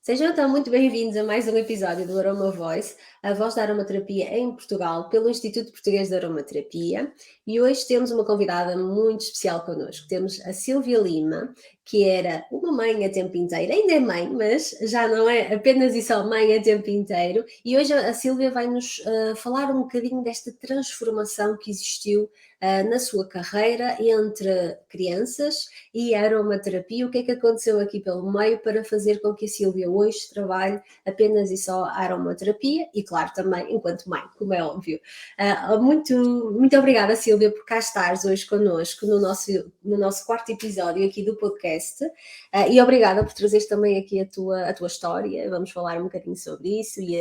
Sejam então muito bem-vindos a mais um episódio do Aroma Voice, a voz da aromaterapia em Portugal, pelo Instituto Português de Aromaterapia. E hoje temos uma convidada muito especial connosco. Temos a Sílvia Lima, que era uma mãe a tempo inteiro, ainda é mãe, mas já não é apenas e só mãe a tempo inteiro. E hoje a Sílvia vai-nos falar um bocadinho desta transformação que existiu na sua carreira entre crianças e a aromaterapia. O que é que aconteceu aqui pelo meio para fazer com que a Sílvia hoje trabalhe apenas e só a aromaterapia e, claro, também enquanto mãe, como é óbvio. Muito obrigada, Sílvia, por cá estares hoje connosco no nosso quarto episódio aqui do podcast. E obrigada por trazeres também aqui a tua história. Vamos falar um bocadinho sobre isso e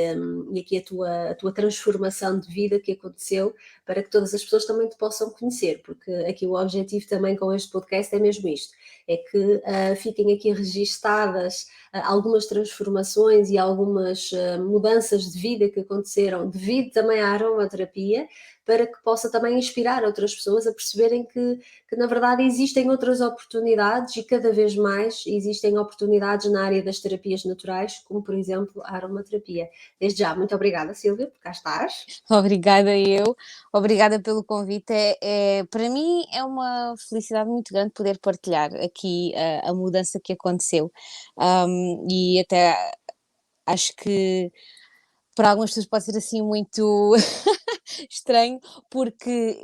aqui a tua transformação de vida que aconteceu para que todas as pessoas também te possam conhecer, porque aqui o objetivo também com este podcast é mesmo isto, é que fiquem aqui registadas algumas transformações e algumas mudanças de vida que aconteceram devido também à aromaterapia, para que possa também inspirar outras pessoas a perceberem que na verdade existem outras oportunidades e cada vez mais existem oportunidades na área das terapias naturais, como por exemplo a aromaterapia. Desde já, muito obrigada, Sílvia, por cá estás. Obrigada obrigada pelo convite. Para mim é uma felicidade muito grande poder partilhar aqui a mudança que aconteceu. E até acho que para algumas pessoas pode ser assim muito estranho, porque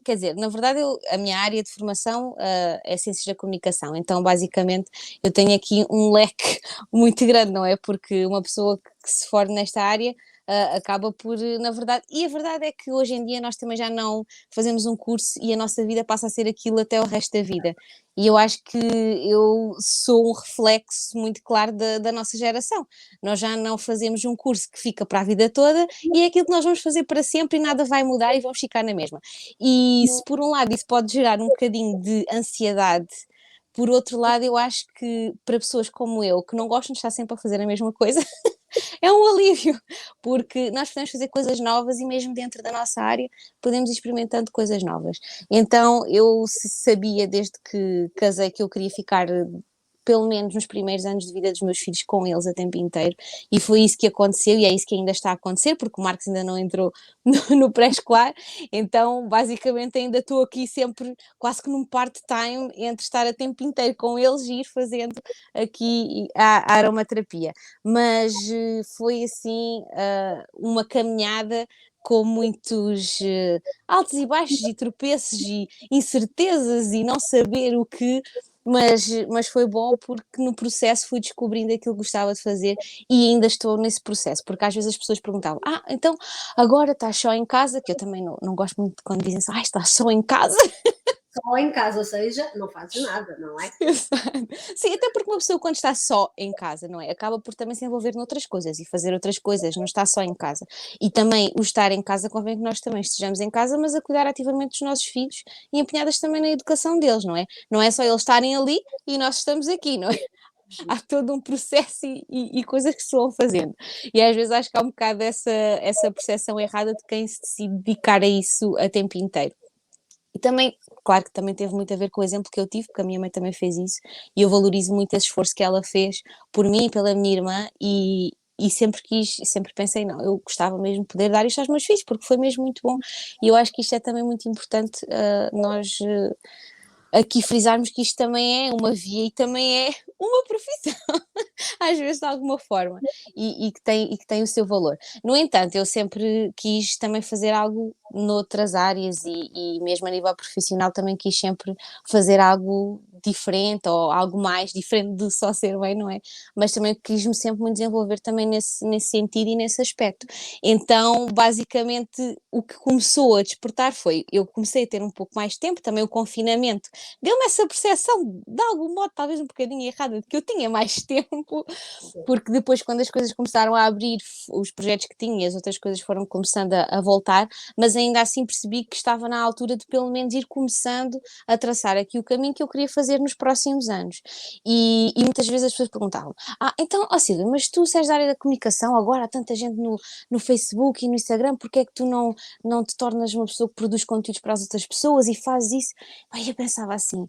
quer dizer, na verdade a minha área de formação é Ciências da Comunicação, então basicamente eu tenho aqui um leque muito grande, não é? Porque uma pessoa que se for nesta área acaba por, na verdade, e a verdade é que hoje em dia nós também já não fazemos um curso e a nossa vida passa a ser aquilo até o resto da vida. E eu acho que eu sou um reflexo muito claro da nossa geração. Nós já não fazemos um curso que fica para a vida toda e é aquilo que nós vamos fazer para sempre e nada vai mudar e vamos ficar na mesma. E se por um lado isso pode gerar um bocadinho de ansiedade, por outro lado eu acho que para pessoas como eu, que não gostam de estar sempre a fazer a mesma coisa, é um alívio, porque nós podemos fazer coisas novas e mesmo dentro da nossa área podemos ir experimentando coisas novas. Então eu sabia desde que casei que eu queria ficar pelo menos nos primeiros anos de vida dos meus filhos com eles a tempo inteiro, e foi isso que aconteceu e é isso que ainda está a acontecer, porque o Marcos ainda não entrou no pré-escolar, então basicamente ainda estou aqui sempre quase que num part-time entre estar a tempo inteiro com eles e ir fazendo aqui a aromaterapia, mas foi assim uma caminhada com muitos altos e baixos e tropeços e incertezas e não saber o que, mas foi bom porque no processo fui descobrindo aquilo que gostava de fazer e ainda estou nesse processo, porque às vezes as pessoas perguntavam, então agora estás só em casa, que eu também não gosto muito quando dizem assim, estás só em casa. Só em casa, ou seja, não fazes nada, não é? Sim, até porque uma pessoa quando está só em casa, não é? Acaba por também se envolver noutras coisas e fazer outras coisas, não está só em casa. E também o estar em casa convém que nós também estejamos em casa, mas a cuidar ativamente dos nossos filhos e empenhadas também na educação deles, não é? Não é só eles estarem ali e nós estamos aqui, não é? Há todo um processo e coisas que se vão fazendo. E às vezes acho que há um bocado essa percepção errada de quem se decide dedicar a isso a tempo inteiro. E também, claro que também teve muito a ver com o exemplo que eu tive, porque a minha mãe também fez isso, e eu valorizo muito esse esforço que ela fez por mim e pela minha irmã, e sempre quis, sempre pensei, não, eu gostava mesmo de poder dar isto aos meus filhos, porque foi mesmo muito bom, e eu acho que isto é também muito importante, nós aqui frisarmos que isto também é uma via e também é uma profissão, às vezes de alguma forma, e que tem o seu valor. No entanto, eu sempre quis também fazer algo noutras áreas e mesmo a nível profissional também quis sempre fazer algo diferente ou algo mais diferente de só ser bem, não é? Mas também quis-me sempre me desenvolver também nesse sentido e nesse aspecto. Então, basicamente, o que começou a despertar foi, eu comecei a ter um pouco mais de tempo, também o confinamento deu-me essa percepção, de algum modo, talvez um bocadinho errada, de que eu tinha mais tempo, porque depois, quando as coisas começaram a abrir, os projetos que tinha e as outras coisas foram começando a voltar, mas ainda assim percebi que estava na altura de pelo menos ir começando a traçar aqui o caminho que eu queria fazer nos próximos anos. E muitas vezes as pessoas perguntavam: então, Silvia, mas tu, se és da área da comunicação, agora há tanta gente no Facebook e no Instagram, porque é que tu não te tornas uma pessoa que produz conteúdos para as outras pessoas e fazes isso? Aí eu pensava assim,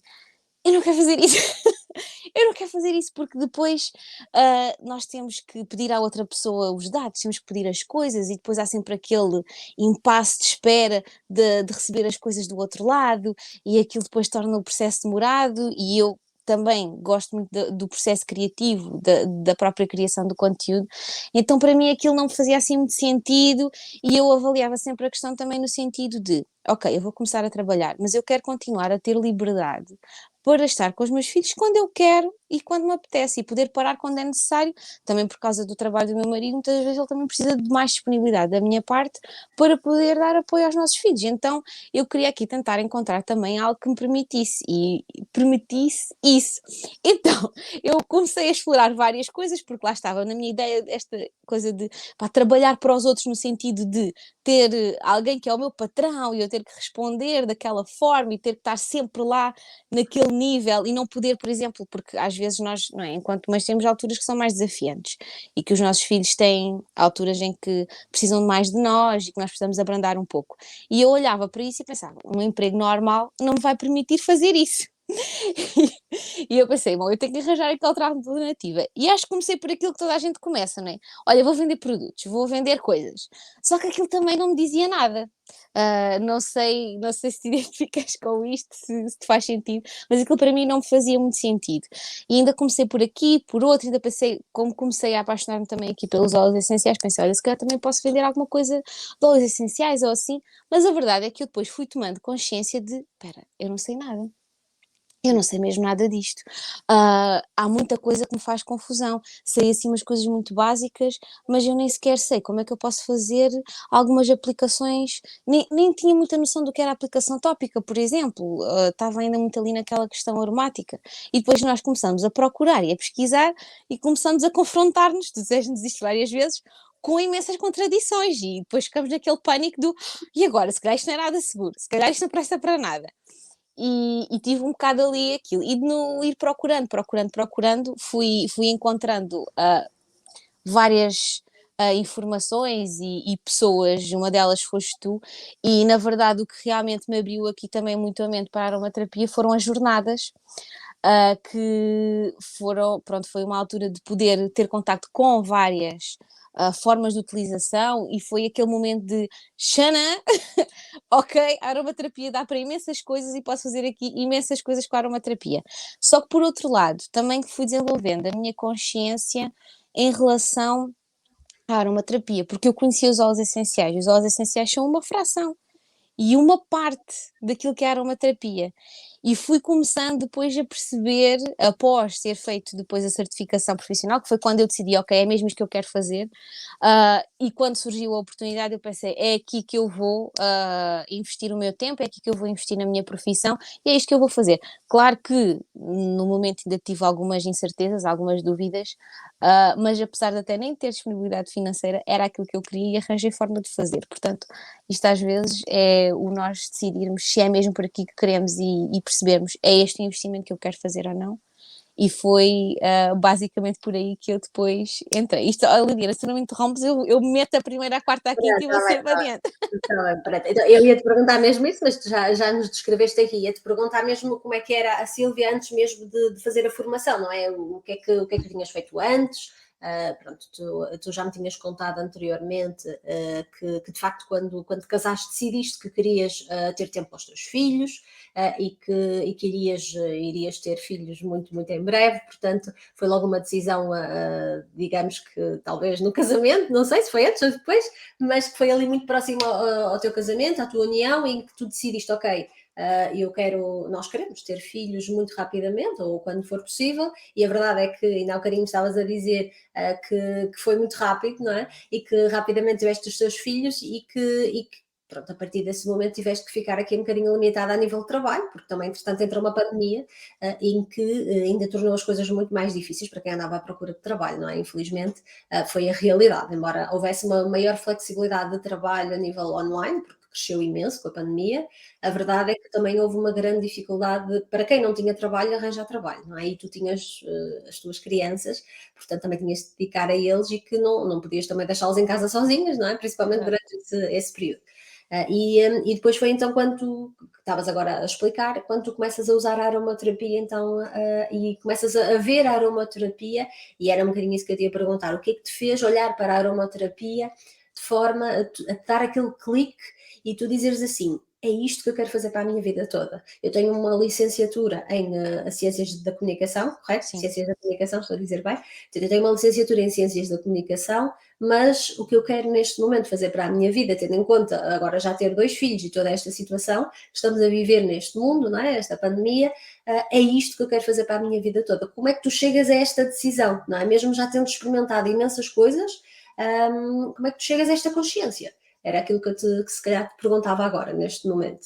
eu não quero fazer isso. Eu não quero fazer isso porque depois nós temos que pedir à outra pessoa os dados, temos que pedir as coisas e depois há sempre aquele impasse de espera de receber as coisas do outro lado e aquilo depois torna o processo demorado e eu também gosto muito do processo criativo, da própria criação do conteúdo, então para mim aquilo não me fazia assim muito sentido e eu avaliava sempre a questão também no sentido de, ok, eu vou começar a trabalhar, mas eu quero continuar a ter liberdade para estar com os meus filhos quando eu quero e quando me apetece e poder parar quando é necessário, também por causa do trabalho do meu marido, muitas vezes ele também precisa de mais disponibilidade da minha parte para poder dar apoio aos nossos filhos. Então eu queria aqui tentar encontrar também algo que me permitisse e permitisse isso. Então eu comecei a explorar várias coisas, porque lá estava na minha ideia esta coisa de trabalhar para os outros no sentido de ter alguém que é o meu patrão e eu ter que responder daquela forma e ter que estar sempre lá naquele nível e não poder, por exemplo, porque às vezes nós, não é, enquanto mães temos alturas que são mais desafiantes e que os nossos filhos têm alturas em que precisam mais de nós e que nós precisamos abrandar um pouco. E eu olhava para isso e pensava, um emprego normal não me vai permitir fazer isso. E eu pensei, bom, eu tenho que arranjar aquela outra alternativa. E acho que comecei por aquilo que toda a gente começa, não é? Olha, vou vender produtos, vou vender coisas. Só que aquilo também não me dizia nada. Não sei se te identificas com isto, se te faz sentido, mas aquilo para mim não me fazia muito sentido. E ainda comecei por aqui, por outro, ainda pensei, como comecei a apaixonar-me também aqui pelos óleos essenciais, pensei, olha, se calhar também posso vender alguma coisa de óleos essenciais ou assim, mas a verdade é que eu depois fui tomando consciência de, espera, eu não sei nada. Eu não sei mesmo nada disto. Há muita coisa que me faz confusão. Sei assim umas coisas muito básicas, mas eu nem sequer sei como é que eu posso fazer algumas aplicações. Nem tinha muita noção do que era a aplicação tópica, por exemplo. Estava ainda muito ali naquela questão aromática. E depois nós começamos a procurar e a pesquisar e começamos a confrontar-nos, tu dizes-nos isto várias vezes, com imensas contradições. E depois ficamos naquele pânico do e agora? Se calhar isto não é nada seguro, se calhar isto não presta para nada. E tive um bocado ali aquilo, e de no ir procurando, fui encontrando várias informações e pessoas, uma delas foste tu, e na verdade o que realmente me abriu aqui também muito a mente para a aromaterapia foram as jornadas, que foram, pronto, foi uma altura de poder ter contacto com várias formas de utilização e foi aquele momento de Xana, ok, a aromaterapia dá para imensas coisas e posso fazer aqui imensas coisas com a aromaterapia. Só que por outro lado, também fui desenvolvendo a minha consciência em relação à aromaterapia, porque eu conhecia os óleos essenciais são uma fração e uma parte daquilo que é a aromaterapia. E fui começando depois a perceber, após ter feito depois a certificação profissional, que foi quando eu decidi, ok, é mesmo isto que eu quero fazer, e quando surgiu a oportunidade eu pensei, é aqui que eu vou investir o meu tempo, é aqui que eu vou investir na minha profissão, e é isto que eu vou fazer. Claro que no momento ainda tive algumas incertezas, algumas dúvidas, mas apesar de até nem ter disponibilidade financeira, era aquilo que eu queria e arranjei forma de fazer. Portanto, isto às vezes é o nós decidirmos se é mesmo por aqui que queremos e percebermos é este o investimento que eu quero fazer ou não. E foi basicamente por aí que eu depois entrei. Isto, Lidiana, se não me interrompes, eu meto a primeira, a quarta, a quinta e vou Está bem, sempre está bem. adiante. Está bem, pronto. Então, eu ia te perguntar mesmo isso, mas tu já nos descreveste aqui. Ia te perguntar mesmo como é que era a Sílvia antes mesmo de fazer a formação, não é? O que é que tinhas feito antes? Pronto, tu já me tinhas contado anteriormente que de facto quando casaste decidiste que querias ter tempo para os teus filhos e que irias ter filhos muito, muito em breve, portanto foi logo uma decisão, digamos que talvez no casamento, não sei se foi antes ou depois, mas que foi ali muito próximo ao teu casamento, à tua união, em que tu decidiste, ok, nós queremos ter filhos muito rapidamente, ou quando for possível, e a verdade é que ainda há bocadinho estavas a dizer que foi muito rápido, não é? E que rapidamente tiveste os teus filhos e que pronto, a partir desse momento tiveste que ficar aqui um bocadinho limitada a nível de trabalho, porque também, entretanto, entrou uma pandemia em que ainda tornou as coisas muito mais difíceis para quem andava à procura de trabalho, não é? Infelizmente, foi a realidade, embora houvesse uma maior flexibilidade de trabalho a nível online, porque cresceu imenso com a pandemia, a verdade é que também houve uma grande dificuldade para quem não tinha trabalho arranjar trabalho, não é? E tu tinhas as tuas crianças, portanto também tinhas de dedicar a eles e que não podias também deixá-los em casa sozinhos, não é? Principalmente Verdade. durante esse período. E depois foi então quando tu estavas agora a explicar, quando tu começas a usar a aromaterapia então, e começas a ver a aromaterapia, e era um bocadinho isso que eu te ia perguntar, o que é que te fez olhar para a aromaterapia de forma a dar aquele clique e tu dizeres assim, é isto que eu quero fazer para a minha vida toda. Eu tenho uma licenciatura em Ciências da Comunicação, correto? Sim. Ciências da Comunicação, estou a dizer bem. Eu tenho uma licenciatura em Ciências da Comunicação, mas o que eu quero neste momento fazer para a minha vida, tendo em conta agora já ter 2 filhos e toda esta situação que estamos a viver neste mundo, não é? Esta pandemia, é isto que eu quero fazer para a minha vida toda. Como é que tu chegas a esta decisão, não é? Mesmo já tendo experimentado imensas coisas, como é que tu chegas a esta consciência? Era aquilo que se calhar te perguntava agora, neste momento.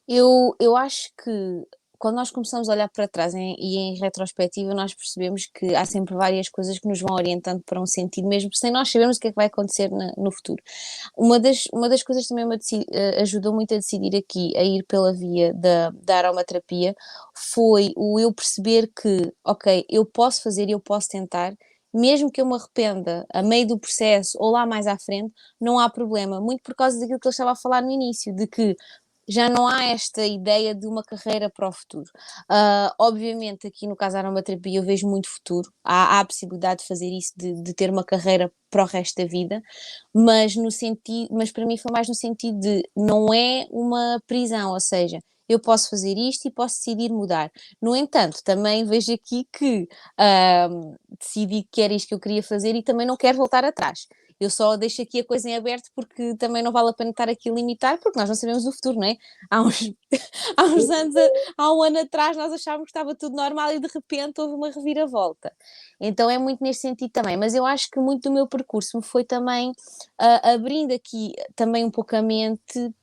Eu acho que quando nós começamos a olhar para trás e em retrospectiva, nós percebemos que há sempre várias coisas que nos vão orientando para um sentido, mesmo sem nós sabermos o que é que vai acontecer no futuro. Uma das coisas que também ajudou muito a decidir aqui, a ir pela via da aromaterapia, foi o eu perceber que, ok, eu posso fazer e eu posso tentar, mesmo que eu me arrependa a meio do processo ou lá mais à frente, não há problema. Muito por causa daquilo que eu estava a falar no início, de que já não há esta ideia de uma carreira para o futuro. Obviamente, aqui no caso da aromaterapia, eu vejo muito futuro. Há a possibilidade de fazer isso, de ter uma carreira para o resto da vida, mas para mim foi mais no sentido de não é uma prisão, ou seja, eu posso fazer isto e posso decidir mudar. No entanto, também vejo aqui que decidi que era isto que eu queria fazer e também não quero voltar atrás. Eu só deixo aqui a coisa em aberto porque também não vale a pena estar aqui a limitar, porque nós não sabemos o futuro, não é? Há uns, há uns anos, há um ano atrás, nós achávamos que estava tudo normal e de repente houve uma reviravolta. Então é muito neste sentido também. Mas eu acho que muito do meu percurso me foi também abrindo aqui também um pouco a mente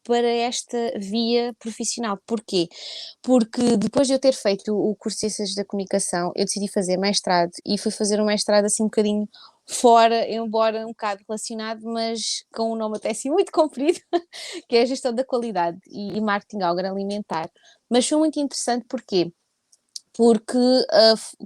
para esta via profissional. Porquê? Porque depois de eu ter feito o curso de Ciências da Comunicação, eu decidi fazer mestrado e fui fazer um mestrado assim um bocadinho fora, embora um bocado relacionado, mas com um nome até assim muito comprido, que é a gestão da qualidade e marketing agroalimentar. Mas foi muito interessante porque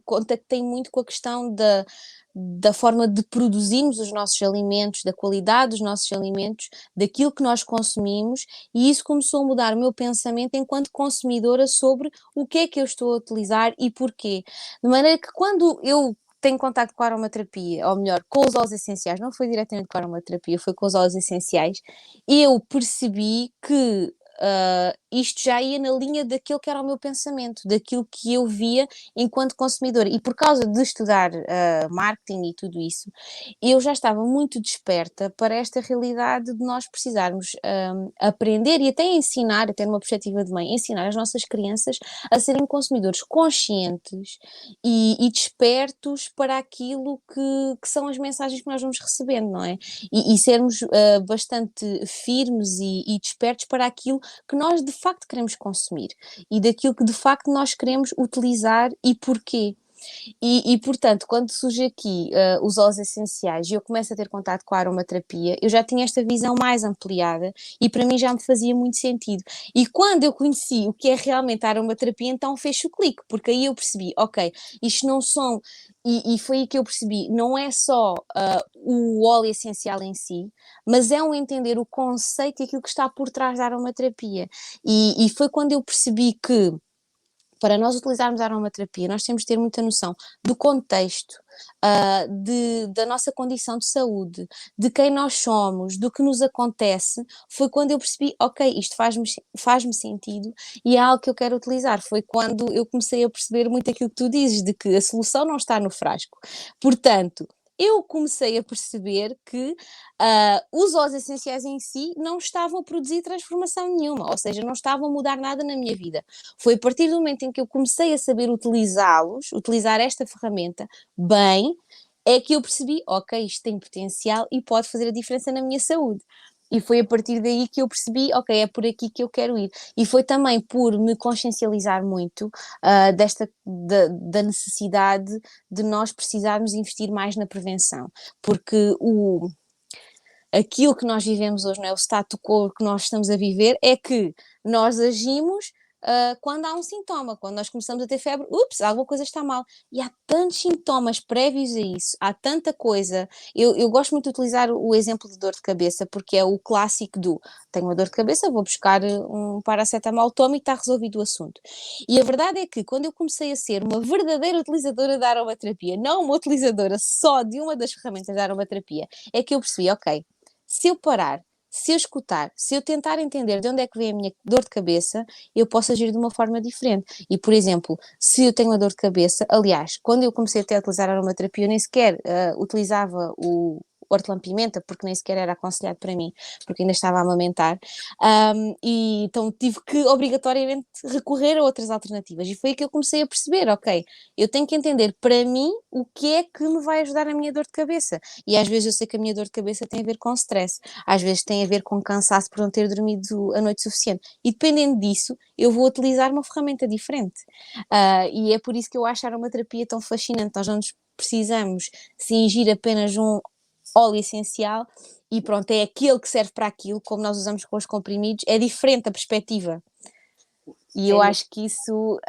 contactei muito com a questão da forma de produzirmos os nossos alimentos, da qualidade dos nossos alimentos, daquilo que nós consumimos, e isso começou a mudar o meu pensamento enquanto consumidora sobre o que é que eu estou a utilizar e porquê. De maneira que quando eu tenho contacto com a aromaterapia, ou melhor, com os óleos essenciais, não foi diretamente com a aromaterapia, foi com os óleos essenciais, eu percebi que isto já ia na linha daquilo que era o meu pensamento, daquilo que eu via enquanto consumidora. E por causa de estudar marketing e tudo isso, eu já estava muito desperta para esta realidade de nós precisarmos aprender e até ensinar, até numa perspectiva de mãe, ensinar as nossas crianças a serem consumidores conscientes e despertos para aquilo que são as mensagens que nós vamos recebendo, não é? E sermos bastante firmes e despertos para aquilo que nós de facto queremos consumir e daquilo que de facto nós queremos utilizar e porquê. Portanto, quando surge aqui os óleos essenciais e eu começo a ter contato com a aromaterapia, eu já tinha esta visão mais ampliada e para mim já me fazia muito sentido. E quando eu conheci o que é realmente a aromaterapia, então fez o clique, porque aí eu percebi, ok, isto não são. E foi aí que eu percebi, não é só o óleo essencial em si, mas é um entender o conceito e aquilo que está por trás da aromaterapia. E foi quando eu percebi que para nós utilizarmos a aromaterapia, nós temos de ter muita noção do contexto, da nossa condição de saúde, de quem nós somos, do que nos acontece. Foi quando eu percebi, ok, isto faz-me sentido e é algo que eu quero utilizar. Foi quando eu comecei a perceber muito aquilo que tu dizes, de que a solução não está no frasco. Portanto, eu comecei a perceber que os óleos essenciais em si não estavam a produzir transformação nenhuma, ou seja, não estavam a mudar nada na minha vida. Foi a partir do momento em que eu comecei a saber utilizá-los, utilizar esta ferramenta bem, é que eu percebi, ok, isto tem potencial e pode fazer a diferença na minha saúde. E foi a partir daí que eu percebi, ok, é por aqui que eu quero ir. E foi também por me consciencializar muito da necessidade de nós precisarmos investir mais na prevenção. Porque aquilo que nós vivemos hoje, não é? O status quo que nós estamos a viver, é que nós agimos quando há um sintoma, quando nós começamos a ter febre, ups, alguma coisa está mal. E há tantos sintomas prévios a isso, há tanta coisa. Eu gosto muito de utilizar o exemplo de dor de cabeça, porque é o clássico do tenho uma dor de cabeça, vou buscar um paracetamol, tomo e está resolvido o assunto. E a verdade é que quando eu comecei a ser uma verdadeira utilizadora da aromaterapia, não uma utilizadora só de uma das ferramentas da aromaterapia, é que eu percebi, ok, se eu parar, se eu escutar, se eu tentar entender de onde é que vem a minha dor de cabeça, eu posso agir de uma forma diferente. E, por exemplo, se eu tenho uma dor de cabeça, aliás, quando eu comecei até a utilizar a aromaterapia, eu nem sequer utilizava o hortelã-pimenta, porque nem sequer era aconselhado para mim, porque ainda estava a amamentar, e então tive que obrigatoriamente recorrer a outras alternativas, e foi aí que eu comecei a perceber, ok, eu tenho que entender para mim o que é que me vai ajudar na minha dor de cabeça, e às vezes eu sei que a minha dor de cabeça tem a ver com stress, às vezes tem a ver com cansaço por não ter dormido a noite suficiente, e dependendo disso, eu vou utilizar uma ferramenta diferente, e é por isso que eu acho a aromaterapia tão fascinante, nós não nos precisamos cingir apenas um óleo essencial e pronto, é aquele que serve para aquilo, como nós usamos com os comprimidos, é diferente a perspectiva. E eu acho que isso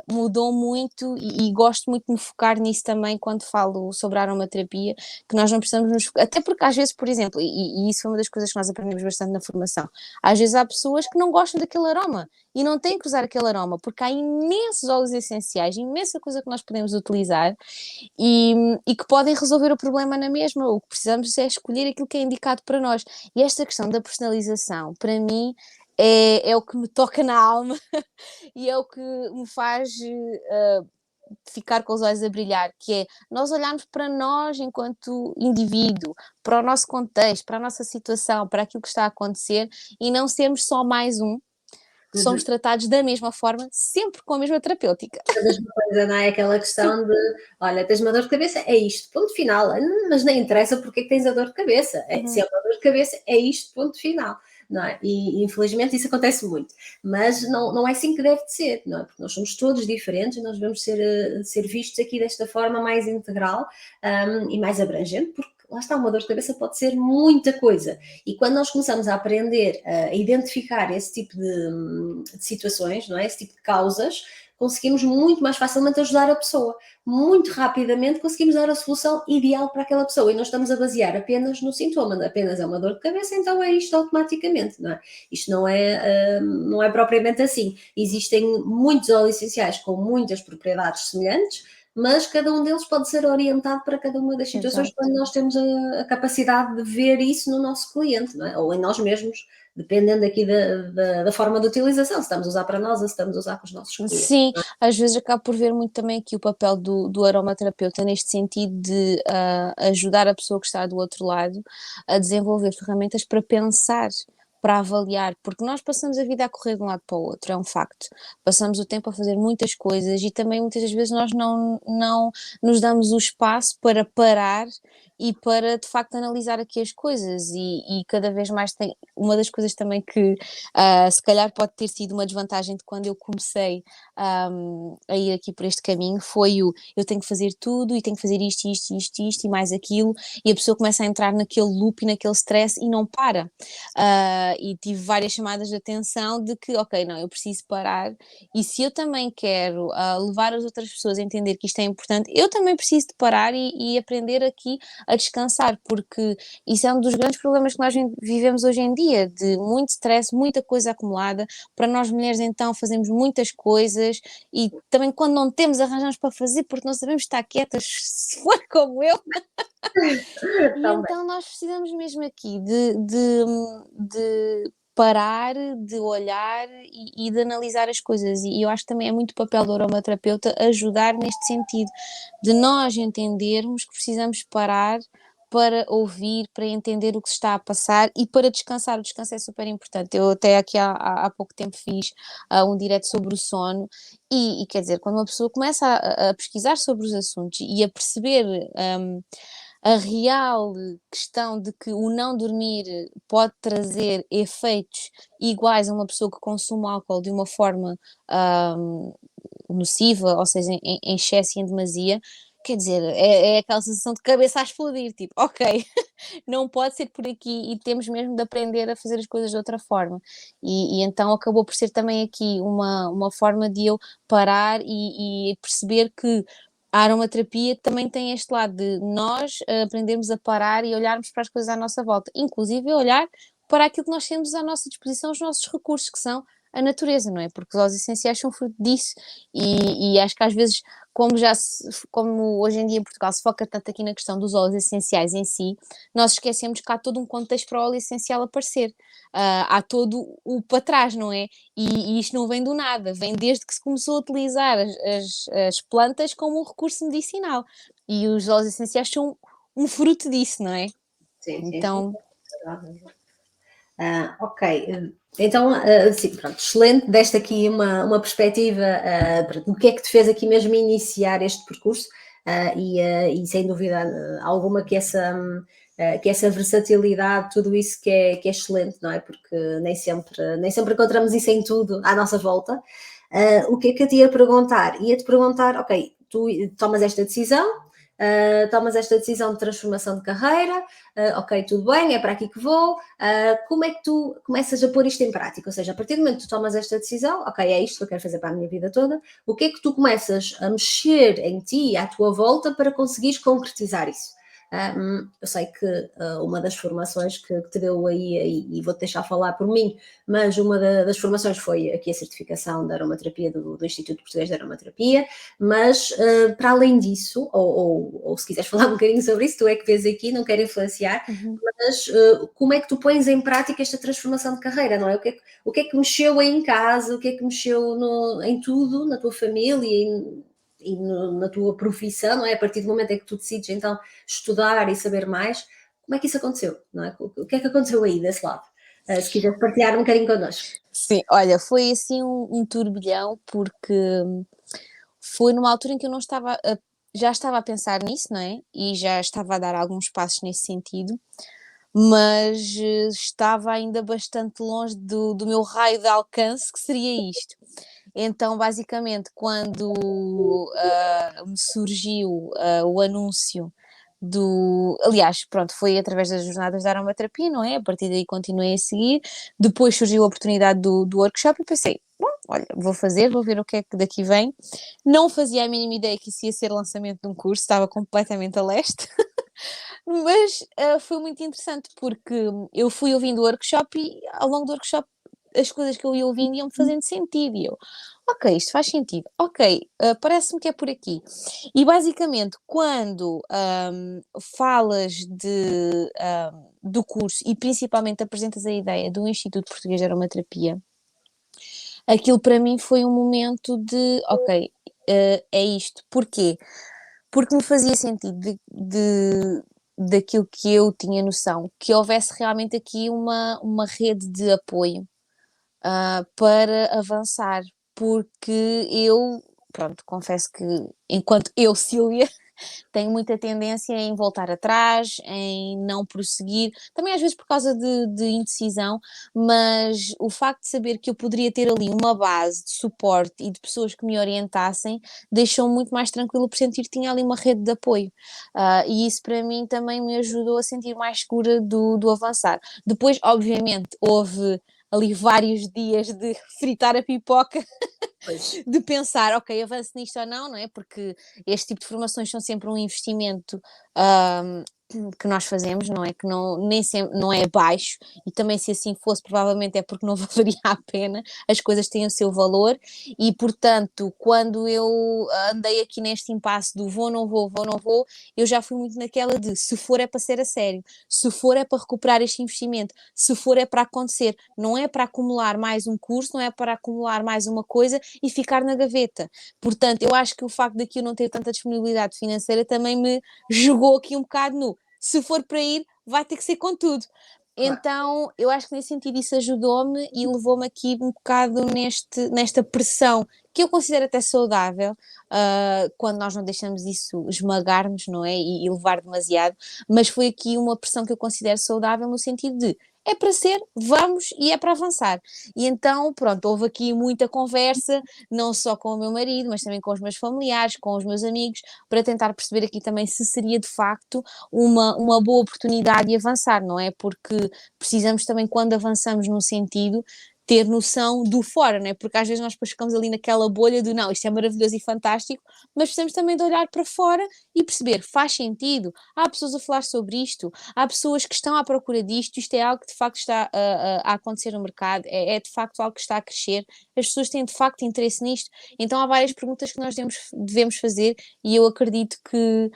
mudou muito e gosto muito de me focar nisso também quando falo sobre a aromaterapia, que nós não precisamos nos focar, até porque às vezes, por exemplo, e isso foi uma das coisas que nós aprendemos bastante na formação, às vezes há pessoas que não gostam daquele aroma e não têm que usar aquele aroma, porque há imensos óleos essenciais, imensa coisa que nós podemos utilizar e que podem resolver o problema na mesma. O que precisamos é escolher aquilo que é indicado para nós. E esta questão da personalização, para mim, é o que me toca na alma e é o que me faz ficar com os olhos a brilhar, que é nós olharmos para nós enquanto indivíduo, para o nosso contexto, para a nossa situação, para aquilo que está a acontecer e não sermos só mais um, que somos tratados da mesma forma, sempre com a mesma terapêutica. A mesma coisa, não é? Aquela questão de, olha, tens uma dor de cabeça, é isto, ponto final. Mas nem interessa porque é que tens a dor de cabeça. Se é uma dor de cabeça, é isto, ponto final. Não é? E infelizmente isso acontece muito. Mas não é assim que deve de ser, não é? Porque nós somos todos diferentes e nós devemos ser vistos aqui desta forma mais integral e mais abrangente, porque lá está, uma dor de cabeça pode ser muita coisa. E quando nós começamos a aprender a identificar esse tipo de situações, não é? Esse tipo de causas, conseguimos muito mais facilmente ajudar a pessoa. Muito rapidamente conseguimos dar a solução ideal para aquela pessoa e não estamos a basear apenas no sintoma, apenas é uma dor de cabeça, então é isto automaticamente, não é? Isto não é propriamente assim. Existem muitos óleos essenciais com muitas propriedades semelhantes, mas cada um deles pode ser orientado para cada uma das situações. Exato. Quando nós temos a capacidade de ver isso no nosso cliente, não é? Ou em nós mesmos, dependendo aqui da forma de utilização, se estamos a usar para nós ou se estamos a usar com os nossos clientes. Sim, às vezes acabo por ver muito também aqui o papel do aromaterapeuta neste sentido de ajudar a pessoa que está do outro lado a desenvolver ferramentas para pensar, para avaliar, porque nós passamos a vida a correr de um lado para o outro, é um facto. Passamos o tempo a fazer muitas coisas e também muitas das vezes nós não nos damos o espaço para parar e para de facto analisar aqui as coisas e cada vez mais tem uma das coisas também que se calhar pode ter sido uma desvantagem de quando eu comecei a ir aqui por este caminho, foi eu tenho que fazer tudo e tenho que fazer isto e mais aquilo, e a pessoa começa a entrar naquele loop e naquele stress e não para. E tive várias chamadas de atenção de que, ok, não, eu preciso parar, e se eu também quero levar as outras pessoas a entender que isto é importante, eu também preciso de parar e aprender aqui a descansar, porque isso é um dos grandes problemas que nós vivemos hoje em dia, de muito stress, muita coisa acumulada. Para nós mulheres então fazemos muitas coisas e também quando não temos arranjamos para fazer porque não sabemos estar quietas, se for como eu. E então nós precisamos mesmo aqui de parar, de olhar e de analisar as coisas, e eu acho que também é muito papel do aromaterapeuta ajudar neste sentido, de nós entendermos que precisamos parar para ouvir, para entender o que se está a passar e para descansar. O descanso é super importante. Eu até aqui há pouco tempo fiz um direto sobre o sono e quer dizer, quando uma pessoa começa a pesquisar sobre os assuntos e a perceber a real questão de que o não dormir pode trazer efeitos iguais a uma pessoa que consome álcool de uma forma nociva, ou seja, em excesso e em demasia, quer dizer, é aquela sensação de cabeça a explodir, tipo, ok, não pode ser por aqui e temos mesmo de aprender a fazer as coisas de outra forma. E então acabou por ser também aqui uma forma de eu parar e perceber que a aromaterapia também tem este lado de nós aprendermos a parar e olharmos para as coisas à nossa volta, inclusive olhar para aquilo que nós temos à nossa disposição, os nossos recursos, que são a natureza, não é? Porque os óleos essenciais são fruto disso e acho que às vezes como hoje em dia em Portugal se foca tanto aqui na questão dos óleos essenciais em si, nós esquecemos que há todo um contexto para o óleo essencial aparecer. Há todo o para trás, não é? E isto não vem do nada, vem desde que se começou a utilizar as plantas como um recurso medicinal. E os óleos essenciais são um fruto disso, não é? Sim, sim, sim. Então, Ok, então, sim, pronto, excelente, deste aqui uma perspectiva do que é que te fez aqui mesmo iniciar este percurso e sem dúvida alguma que essa versatilidade, tudo isso que é excelente, não é? Porque nem sempre encontramos isso em tudo à nossa volta. O que é que eu te ia perguntar? Ia-te perguntar, ok, tu tomas esta decisão, tomas esta decisão de transformação de carreira, ok, tudo bem, é para aqui que vou, como é que tu começas a pôr isto em prática? Ou seja, a partir do momento que tu tomas esta decisão, ok, é isto que eu quero fazer para a minha vida toda, o que é que tu começas a mexer em ti, à tua volta, para conseguires concretizar isso? Eu sei que uma das formações que te deu aí, e vou-te deixar falar por mim, mas uma das formações foi aqui a certificação da aromaterapia do Instituto Português de Aromaterapia, mas para além disso, ou se quiseres falar um bocadinho sobre isso, tu é que vês aqui, não quero influenciar, mas como é que tu pões em prática esta transformação de carreira, não é? O que é que mexeu aí em casa, o que é que mexeu em tudo, na tua família na tua profissão, não é? A partir do momento em que tu decides então estudar e saber mais, como é que isso aconteceu, não é? O que é que aconteceu aí desse lado? Se quiseres partilhar um bocadinho connosco. sim, olha, foi assim um turbilhão, porque foi numa altura em que eu não estava já estava a pensar nisso, não é? E já estava a dar alguns passos nesse sentido, mas estava ainda bastante longe do meu raio de alcance, que seria isto. Então, basicamente, quando me surgiu o anúncio aliás, pronto, foi através das jornadas da aromaterapia, não é? A partir daí continuei a seguir. Depois surgiu a oportunidade do workshop e pensei, bom, olha, vou ver o que é que daqui vem. Não fazia a mínima ideia que isso ia ser lançamento de um curso, estava completamente a leste. Mas foi muito interessante porque eu fui ouvindo o workshop e ao longo do workshop as coisas que eu ia ouvindo iam-me fazendo sentido. E eu, ok, isto faz sentido, ok, parece-me que é por aqui. E basicamente, quando falas do curso e principalmente apresentas a ideia do Instituto Português de Aromaterapia, aquilo para mim foi um momento de, ok, é isto. Porquê? Porque me fazia sentido daquilo que eu tinha noção, que houvesse realmente aqui uma rede de apoio para avançar, porque eu, pronto, confesso que enquanto eu, Sílvia, tenho muita tendência em voltar atrás, em não prosseguir, também às vezes por causa de indecisão, mas o facto de saber que eu poderia ter ali uma base de suporte e de pessoas que me orientassem, deixou-me muito mais tranquilo por sentir que tinha ali uma rede de apoio. E isso para mim também me ajudou a sentir mais segura do avançar. Depois, obviamente, houve ali vários dias de fritar a pipoca, Pois. de pensar, ok, avanço nisto ou não, não é? Porque este tipo de formações são sempre um investimento que nós fazemos, não é? Que nem sempre, não é baixo, e também se assim fosse, provavelmente é porque não valeria a pena, as coisas têm o seu valor, e portanto, quando eu andei aqui neste impasse do vou, não vou, eu já fui muito naquela de se for é para ser a sério, se for é para recuperar este investimento, se for é para acontecer, não é para acumular mais um curso, não é para acumular mais uma coisa e ficar na gaveta. Portanto, eu acho que o facto de aqui eu não ter tanta disponibilidade financeira também me jogou aqui um bocado no se for para ir, vai ter que ser com tudo. Claro. Então, eu acho que nesse sentido isso ajudou-me e levou-me aqui um bocado nesta pressão que eu considero até saudável, quando nós não deixamos isso esmagar-nos, não é? E levar demasiado, mas foi aqui uma pressão que eu considero saudável no sentido de é para ser, vamos e é para avançar. E então, pronto, houve aqui muita conversa, não só com o meu marido, mas também com os meus familiares, com os meus amigos, para tentar perceber aqui também se seria de facto uma boa oportunidade de avançar, não é? Porque precisamos também, quando avançamos num sentido, ter noção do fora, não é? Porque às vezes nós depois ficamos ali naquela bolha do não, isto é maravilhoso e fantástico, mas precisamos também de olhar para fora e perceber, faz sentido, há pessoas a falar sobre isto, há pessoas que estão à procura disto, isto é algo que de facto está a acontecer no mercado, é de facto algo que está a crescer, as pessoas têm de facto interesse nisto, então há várias perguntas que nós devemos fazer e eu acredito que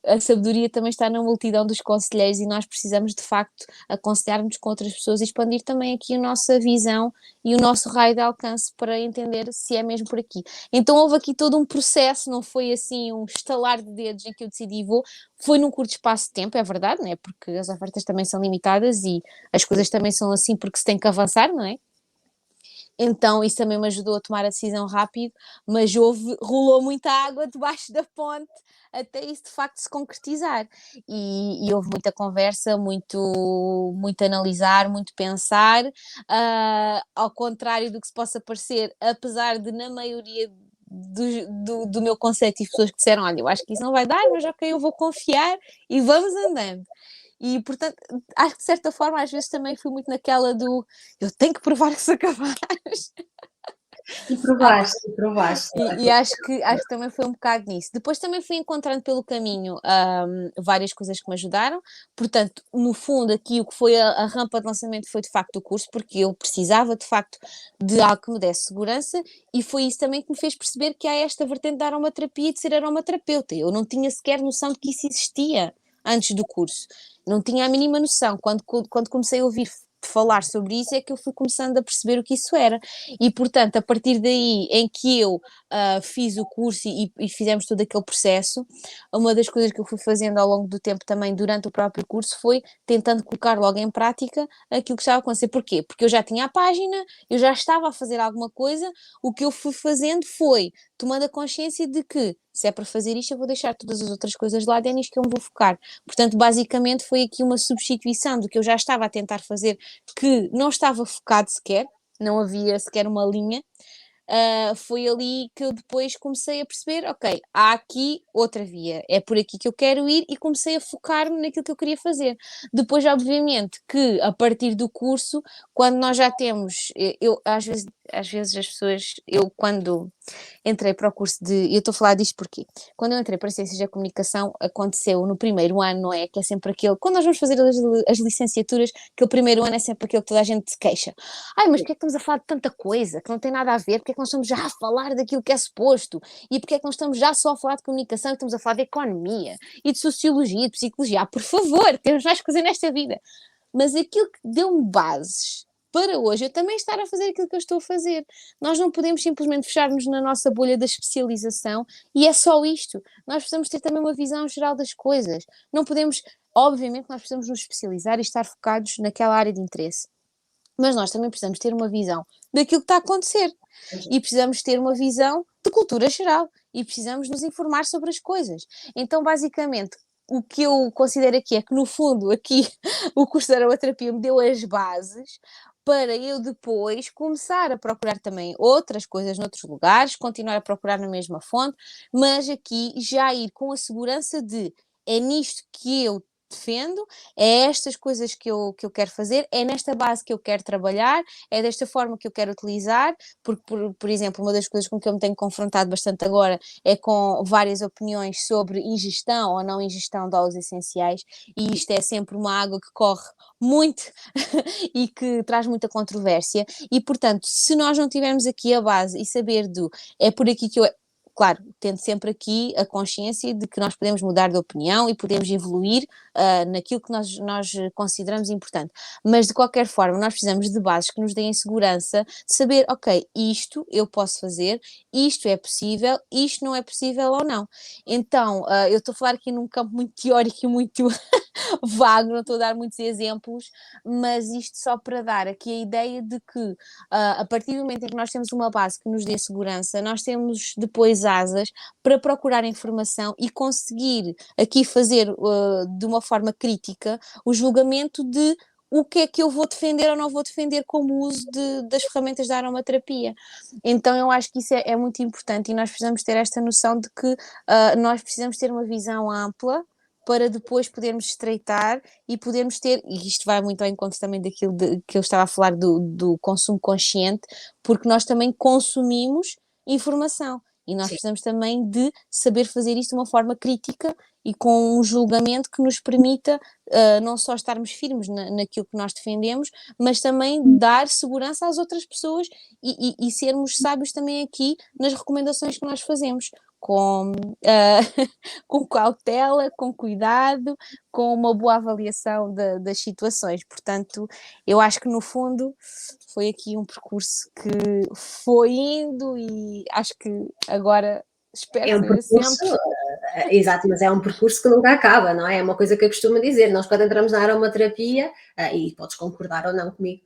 a sabedoria também está na multidão dos conselheiros e nós precisamos de facto aconselhar-nos com outras pessoas e expandir também aqui a nossa visão e o nosso raio de alcance para entender se é mesmo por aqui. Então houve aqui todo um processo, não foi assim um estalar de dedos em que eu decidi vou, foi num curto espaço de tempo, é verdade, não é? Porque as ofertas também são limitadas e as coisas também são assim porque se tem que avançar, não é? Então isso também me ajudou a tomar a decisão rápido, mas rolou muita água debaixo da ponte até isso de facto se concretizar. E houve muita conversa, muito analisar, muito pensar, ao contrário do que se possa parecer, apesar de na maioria do meu conceito e pessoas que disseram, olha, eu acho que isso não vai dar, mas ok, eu vou confiar e vamos andando. E, portanto, acho que de certa forma, às vezes também fui muito naquela do eu tenho que provar que sou capaz. E provaste. E acho que também foi um bocado nisso. Depois também fui encontrando pelo caminho várias coisas que me ajudaram. Portanto, no fundo, aqui o que foi a rampa de lançamento foi de facto o curso, porque eu precisava de facto de algo que me desse segurança e foi isso também que me fez perceber que há esta vertente de aromaterapia e de ser aromaterapeuta. Eu não tinha sequer noção de que isso existia antes do curso. Não tinha a mínima noção. Quando comecei a ouvir falar sobre isso é que eu fui começando a perceber o que isso era e portanto a partir daí em que eu fiz o curso e fizemos todo aquele processo, uma das coisas que eu fui fazendo ao longo do tempo também durante o próprio curso foi tentando colocar logo em prática aquilo que estava a acontecer. Porquê? Porque eu já tinha a página, eu já estava a fazer alguma coisa, o que eu fui fazendo foi tomando a consciência de que se é para fazer isto, eu vou deixar todas as outras coisas de lado, é nisto que eu me vou focar. Portanto, basicamente foi aqui uma substituição do que eu já estava a tentar fazer, que não estava focado sequer, não havia sequer uma linha, foi ali que eu depois comecei a perceber, ok, há aqui outra via, é por aqui que eu quero ir e comecei a focar-me naquilo que eu queria fazer. Depois, obviamente, que a partir do curso, quando nós já temos, eu às vezes as pessoas, eu quando entrei para o curso eu estou a falar disto porque quando eu entrei para Ciências da Comunicação aconteceu no primeiro ano, não é? Que é sempre aquele, quando nós vamos fazer as licenciaturas, aquele primeiro ano é sempre aquele que toda a gente se queixa. Ai, mas porquê é que estamos a falar de tanta coisa que não tem nada a ver? Porquê é que nós estamos já a falar daquilo que é suposto? E porquê é que nós estamos já só a falar de comunicação e estamos a falar de economia e de sociologia, de psicologia? Ah, por favor, temos mais coisa nesta vida. Mas aquilo que deu-me bases para hoje eu também estar a fazer aquilo que eu estou a fazer. Nós não podemos simplesmente fechar-nos na nossa bolha da especialização e é só isto. Nós precisamos ter também uma visão geral das coisas. Não podemos, obviamente, nós precisamos nos especializar e estar focados naquela área de interesse. Mas nós também precisamos ter uma visão daquilo que está a acontecer e precisamos ter uma visão de cultura geral e precisamos nos informar sobre as coisas. Então, basicamente, o que eu considero aqui é que, no fundo, aqui o curso de aromaterapia me deu as bases para eu depois começar a procurar também outras coisas noutros lugares, continuar a procurar na mesma fonte, mas aqui já ir com a segurança de é nisto que eu defendo, é estas coisas que eu quero fazer, é nesta base que eu quero trabalhar, é desta forma que eu quero utilizar, porque, por exemplo, uma das coisas com que eu me tenho confrontado bastante agora é com várias opiniões sobre ingestão ou não ingestão de óleos essenciais, e isto é sempre uma água que corre muito e que traz muita controvérsia, e portanto, se nós não tivermos aqui a base e saber é por aqui que eu claro, tendo sempre aqui a consciência de que nós podemos mudar de opinião e podemos evoluir naquilo que nós consideramos importante. Mas, de qualquer forma, nós precisamos de bases que nos deem segurança de saber, ok, isto eu posso fazer, isto é possível, isto não é possível ou não. Então, eu estou a falar aqui num campo muito teórico e muito vago, não estou a dar muitos exemplos, mas isto só para dar aqui a ideia de que a partir do momento em que nós temos uma base que nos dê segurança, nós temos depois asas para procurar informação e conseguir aqui fazer de uma forma crítica o julgamento de o que é que eu vou defender ou não vou defender como uso das ferramentas da aromaterapia. Então eu acho que isso é muito importante e nós precisamos ter esta noção de que nós precisamos ter uma visão ampla para depois podermos estreitar e podermos ter, e isto vai muito ao encontro também daquilo que eu estava a falar do consumo consciente, porque nós também consumimos informação e nós Sim. precisamos também de saber fazer isto de uma forma crítica e com um julgamento que nos permita não só estarmos firmes naquilo que nós defendemos, mas também dar segurança às outras pessoas e sermos sábios também aqui nas recomendações que nós fazemos, com, com cautela, com cuidado, com uma boa avaliação das situações. Portanto, eu acho que no fundo foi aqui um percurso que foi indo e acho que agora espero É um ser percurso, sempre. exato, mas é um percurso que nunca acaba, não é? É uma coisa que eu costumo dizer. Nós, quando entramos na aromaterapia, e podes concordar ou não comigo,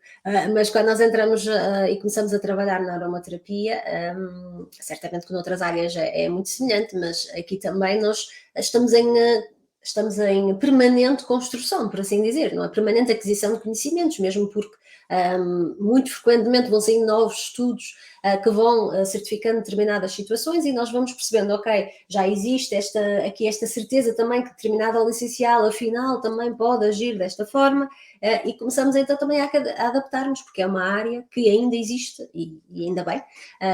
mas quando nós entramos e começamos a trabalhar na aromaterapia, certamente que noutras áreas é muito semelhante, mas aqui também nós estamos em permanente construção, por assim dizer, não é? Permanente aquisição de conhecimentos, mesmo porque muito frequentemente vão sair novos estudos que vão certificando determinadas situações e nós vamos percebendo, ok, já existe esta certeza também que determinada óleo essencial afinal também pode agir desta forma e começamos então também a adaptar-nos, porque é uma área que ainda existe e ainda bem,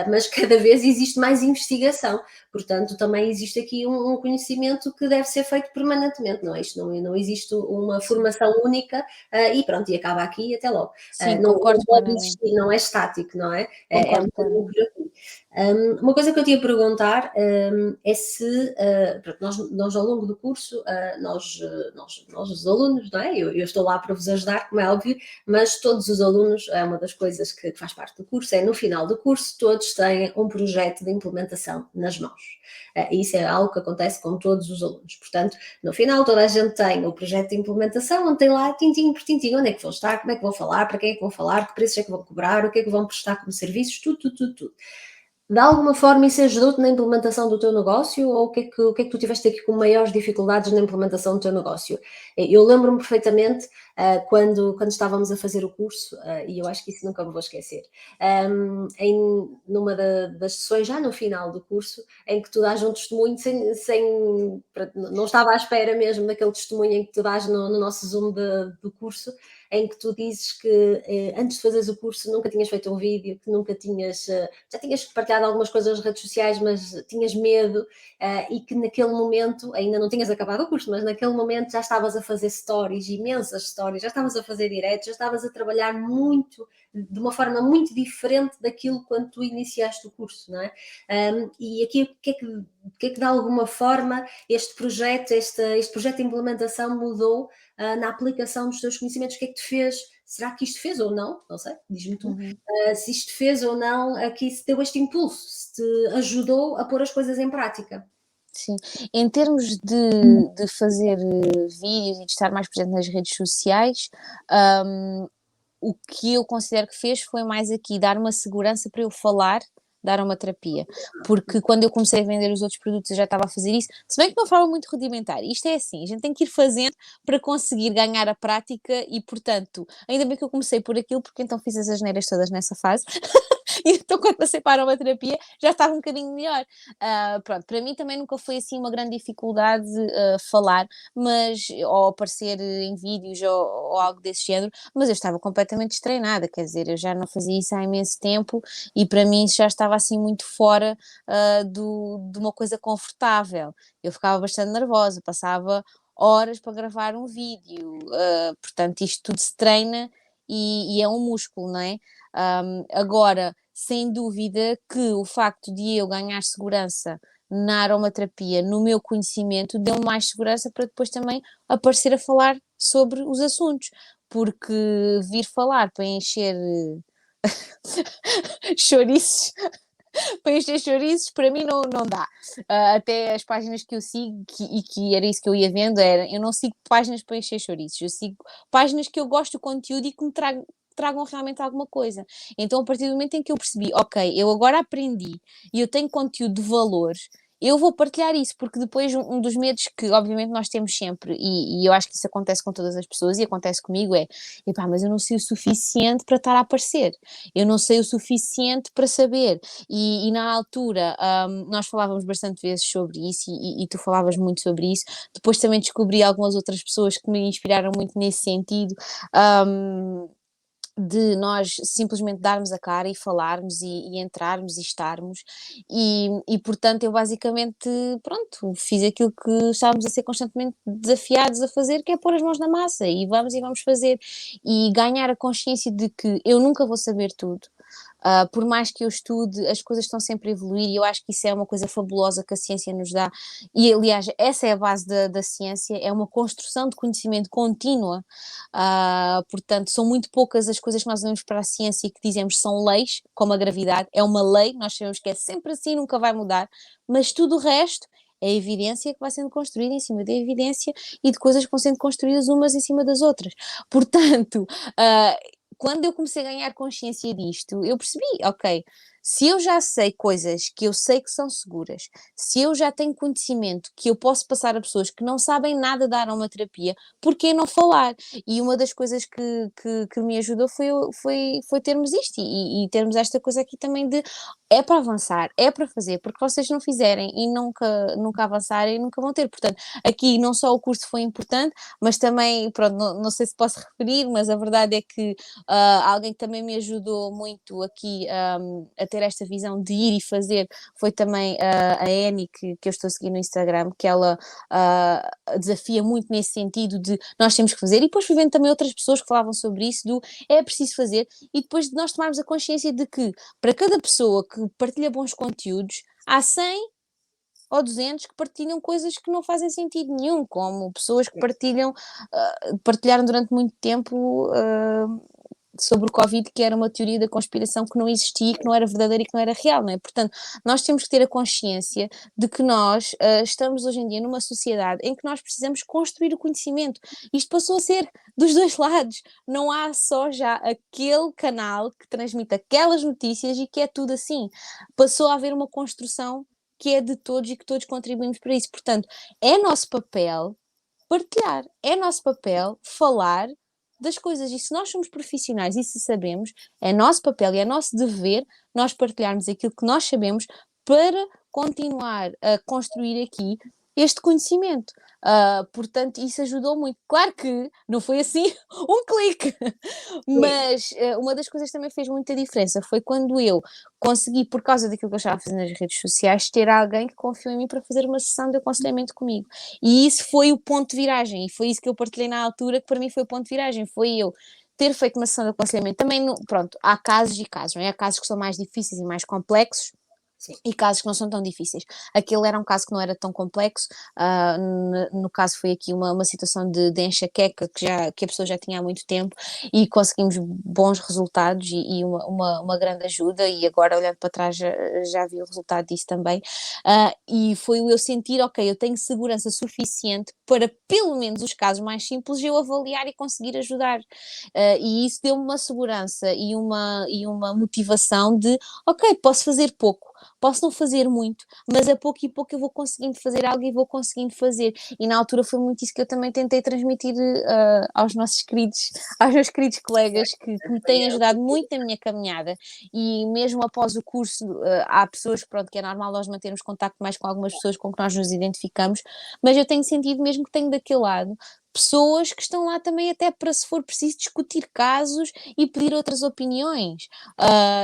mas cada vez existe mais investigação, portanto também existe aqui um conhecimento que deve ser feito permanentemente, não é? Isto não existe uma formação única e pronto, e acaba aqui e até logo. Sim, Não concordo pode plenamente. existir, não é estático, não é? É um Concordo bocadinho plenamente. por aqui. Uma coisa que eu te ia perguntar é se pronto, nós ao longo do curso, nós os alunos, não é? Eu estou lá para vos ajudar, como é óbvio, mas todos os alunos, é uma das coisas que faz parte do curso, é no final do curso todos têm um projeto de implementação nas mãos. Isso é algo que acontece com todos os alunos. Portanto, no final toda a gente tem o projeto de implementação, onde tem lá tintim por tintim, onde é que vão estar, como é que vão falar, para quem é que vão falar, que preços é que vão cobrar, o que é que vão prestar como serviços, tudo. De alguma forma isso ajudou-te na implementação do teu negócio ou o que é que tu tiveste aqui com maiores dificuldades na implementação do teu negócio? Eu lembro-me perfeitamente quando estávamos a fazer o curso, e eu acho que isso nunca me vou esquecer, numa das sessões, já no final do curso, em que tu dás um testemunho não estava à espera mesmo daquele testemunho em que tu dás no nosso Zoom do curso, em que tu dizes que antes de fazeres o curso nunca tinhas feito um vídeo, que nunca tinhas, já tinhas partilhado algumas coisas nas redes sociais, mas tinhas medo e que naquele momento, ainda não tinhas acabado o curso, mas naquele momento já estavas a fazer stories, imensas stories, já estavas a fazer diretos, já estavas a trabalhar muito, de uma forma muito diferente daquilo quando tu iniciaste o curso, não é? E aqui o que é que de alguma forma este projeto de implementação mudou na aplicação dos teus conhecimentos, o que é que te fez? Será que isto fez ou não? Não sei, diz-me tu. Uhum. Se isto fez ou não, aqui se deu este impulso, se te ajudou a pôr as coisas em prática. Sim, em termos de fazer vídeos e de estar mais presente nas redes sociais, hum, o que eu considero que fez foi mais aqui dar uma segurança para eu falar da aromaterapia, porque quando eu comecei a vender os outros produtos eu já estava a fazer isso, se bem que de uma forma muito rudimentar. Isto é assim, a gente tem que ir fazendo para conseguir ganhar a prática e, portanto, ainda bem que eu comecei por aquilo, porque então fiz as asneiras todas nessa fase. E então, quando passei para a aromaterapia, já estava um bocadinho melhor. Pronto, para mim também nunca foi assim uma grande dificuldade falar, mas, ou aparecer em vídeos ou algo desse género, mas eu estava completamente destreinada, quer dizer, eu já não fazia isso há imenso tempo e para mim isso já estava assim muito fora de uma coisa confortável. Eu ficava bastante nervosa, passava horas para gravar um vídeo, portanto, isto tudo se treina e é um músculo, não é? Agora, sem dúvida que o facto de eu ganhar segurança na aromaterapia, no meu conhecimento, deu mais segurança para depois também aparecer a falar sobre os assuntos, porque vir falar para encher chouriços, para encher chouriços, para mim não dá. Até as páginas que eu sigo, e que era isso que eu ia vendo, eu não sigo páginas para encher chouriços, eu sigo páginas que eu gosto do conteúdo e que me tragam realmente alguma coisa. Então, a partir do momento em que eu percebi, ok, eu agora aprendi e eu tenho conteúdo de valor, eu vou partilhar isso, porque depois um dos medos que obviamente nós temos sempre, e eu acho que isso acontece com todas as pessoas e acontece comigo, é, epá, mas eu não sei o suficiente para estar a aparecer, eu não sei o suficiente para saber, e na altura nós falávamos bastante vezes sobre isso, e tu falavas muito sobre isso, depois também descobri algumas outras pessoas que me inspiraram muito nesse sentido, um, de nós simplesmente darmos a cara e falarmos e entrarmos e estarmos portanto eu basicamente, pronto, fiz aquilo que estávamos a ser constantemente desafiados a fazer, que é pôr as mãos na massa e vamos fazer e ganhar a consciência de que eu nunca vou saber tudo. Por mais que eu estude, as coisas estão sempre a evoluir e eu acho que isso é uma coisa fabulosa que a ciência nos dá. E, aliás, essa é a base da ciência, é uma construção de conhecimento contínua. Portanto, são muito poucas as coisas que nós olhamos para a ciência e que dizemos são leis, como a gravidade, é uma lei, nós sabemos que é sempre assim, nunca vai mudar, mas tudo o resto é evidência que vai sendo construída em cima da evidência e de coisas que vão sendo construídas umas em cima das outras. Portanto, quando eu comecei a ganhar consciência disto, eu percebi, ok, se eu já sei coisas que eu sei que são seguras, se eu já tenho conhecimento que eu posso passar a pessoas que não sabem nada da aromaterapia, por que não falar? E uma das coisas que me ajudou foi termos isto e termos esta coisa aqui também de é para avançar, é para fazer, porque vocês não fizerem e nunca avançarem, nunca vão ter. Portanto, aqui não só o curso foi importante, mas também, pronto, não sei se posso referir, mas a verdade é que alguém que também me ajudou muito aqui a ter esta visão de ir e fazer foi também a Annie, que eu estou a seguir no Instagram, que ela desafia muito nesse sentido de nós temos que fazer, e depois fui vendo também outras pessoas que falavam sobre isso, do é preciso fazer, e depois de nós tomarmos a consciência de que para cada pessoa que partilha bons conteúdos, há 100 ou 200 que partilham coisas que não fazem sentido nenhum, como pessoas que partilharam durante muito tempo sobre o Covid, que era uma teoria da conspiração que não existia, que não era verdadeira e que não era real, não é? Portanto, nós temos que ter a consciência de que nós estamos hoje em dia numa sociedade em que nós precisamos construir o conhecimento. Isto passou a ser dos dois lados. Não há só já aquele canal que transmite aquelas notícias e que é tudo assim. Passou a haver uma construção que é de todos e que todos contribuímos para isso. Portanto, é nosso papel partilhar, é nosso papel falar das coisas, e se nós somos profissionais e se sabemos, é nosso papel e é nosso dever nós partilharmos aquilo que nós sabemos para continuar a construir aqui este conhecimento. Portanto, isso ajudou muito. Claro que não foi assim um clique, mas uma das coisas que também fez muita diferença foi quando eu consegui, por causa daquilo que eu estava a fazer nas redes sociais, ter alguém que confiou em mim para fazer uma sessão de aconselhamento comigo. E isso foi o ponto de viragem, e foi isso que eu partilhei na altura, que para mim foi o ponto de viragem, foi eu ter feito uma sessão de aconselhamento. Também, pronto, há casos e casos, não é? Há casos que são mais difíceis e mais complexos, Sim. e casos que não são tão difíceis. Aquele era um caso que não era tão complexo, no caso foi aqui uma situação de enxaqueca que a pessoa já tinha há muito tempo e conseguimos bons resultados e uma grande ajuda, e agora olhando para trás já vi o resultado disso também, e foi o eu sentir, ok, eu tenho segurança suficiente para pelo menos os casos mais simples eu avaliar e conseguir ajudar, e isso deu-me uma segurança e uma motivação de, ok, posso fazer pouco, posso não fazer muito, mas a pouco e pouco eu vou conseguindo fazer algo e vou conseguindo fazer. E na altura foi muito isso que eu também tentei transmitir aos meus queridos colegas que me têm ajudado muito na minha caminhada. E mesmo após o curso, há pessoas, pronto, que é normal nós mantermos contacto mais com algumas pessoas com que nós nos identificamos, mas eu tenho sentido mesmo que tenho daquele lado pessoas que estão lá também até para, se for preciso, discutir casos e pedir outras opiniões.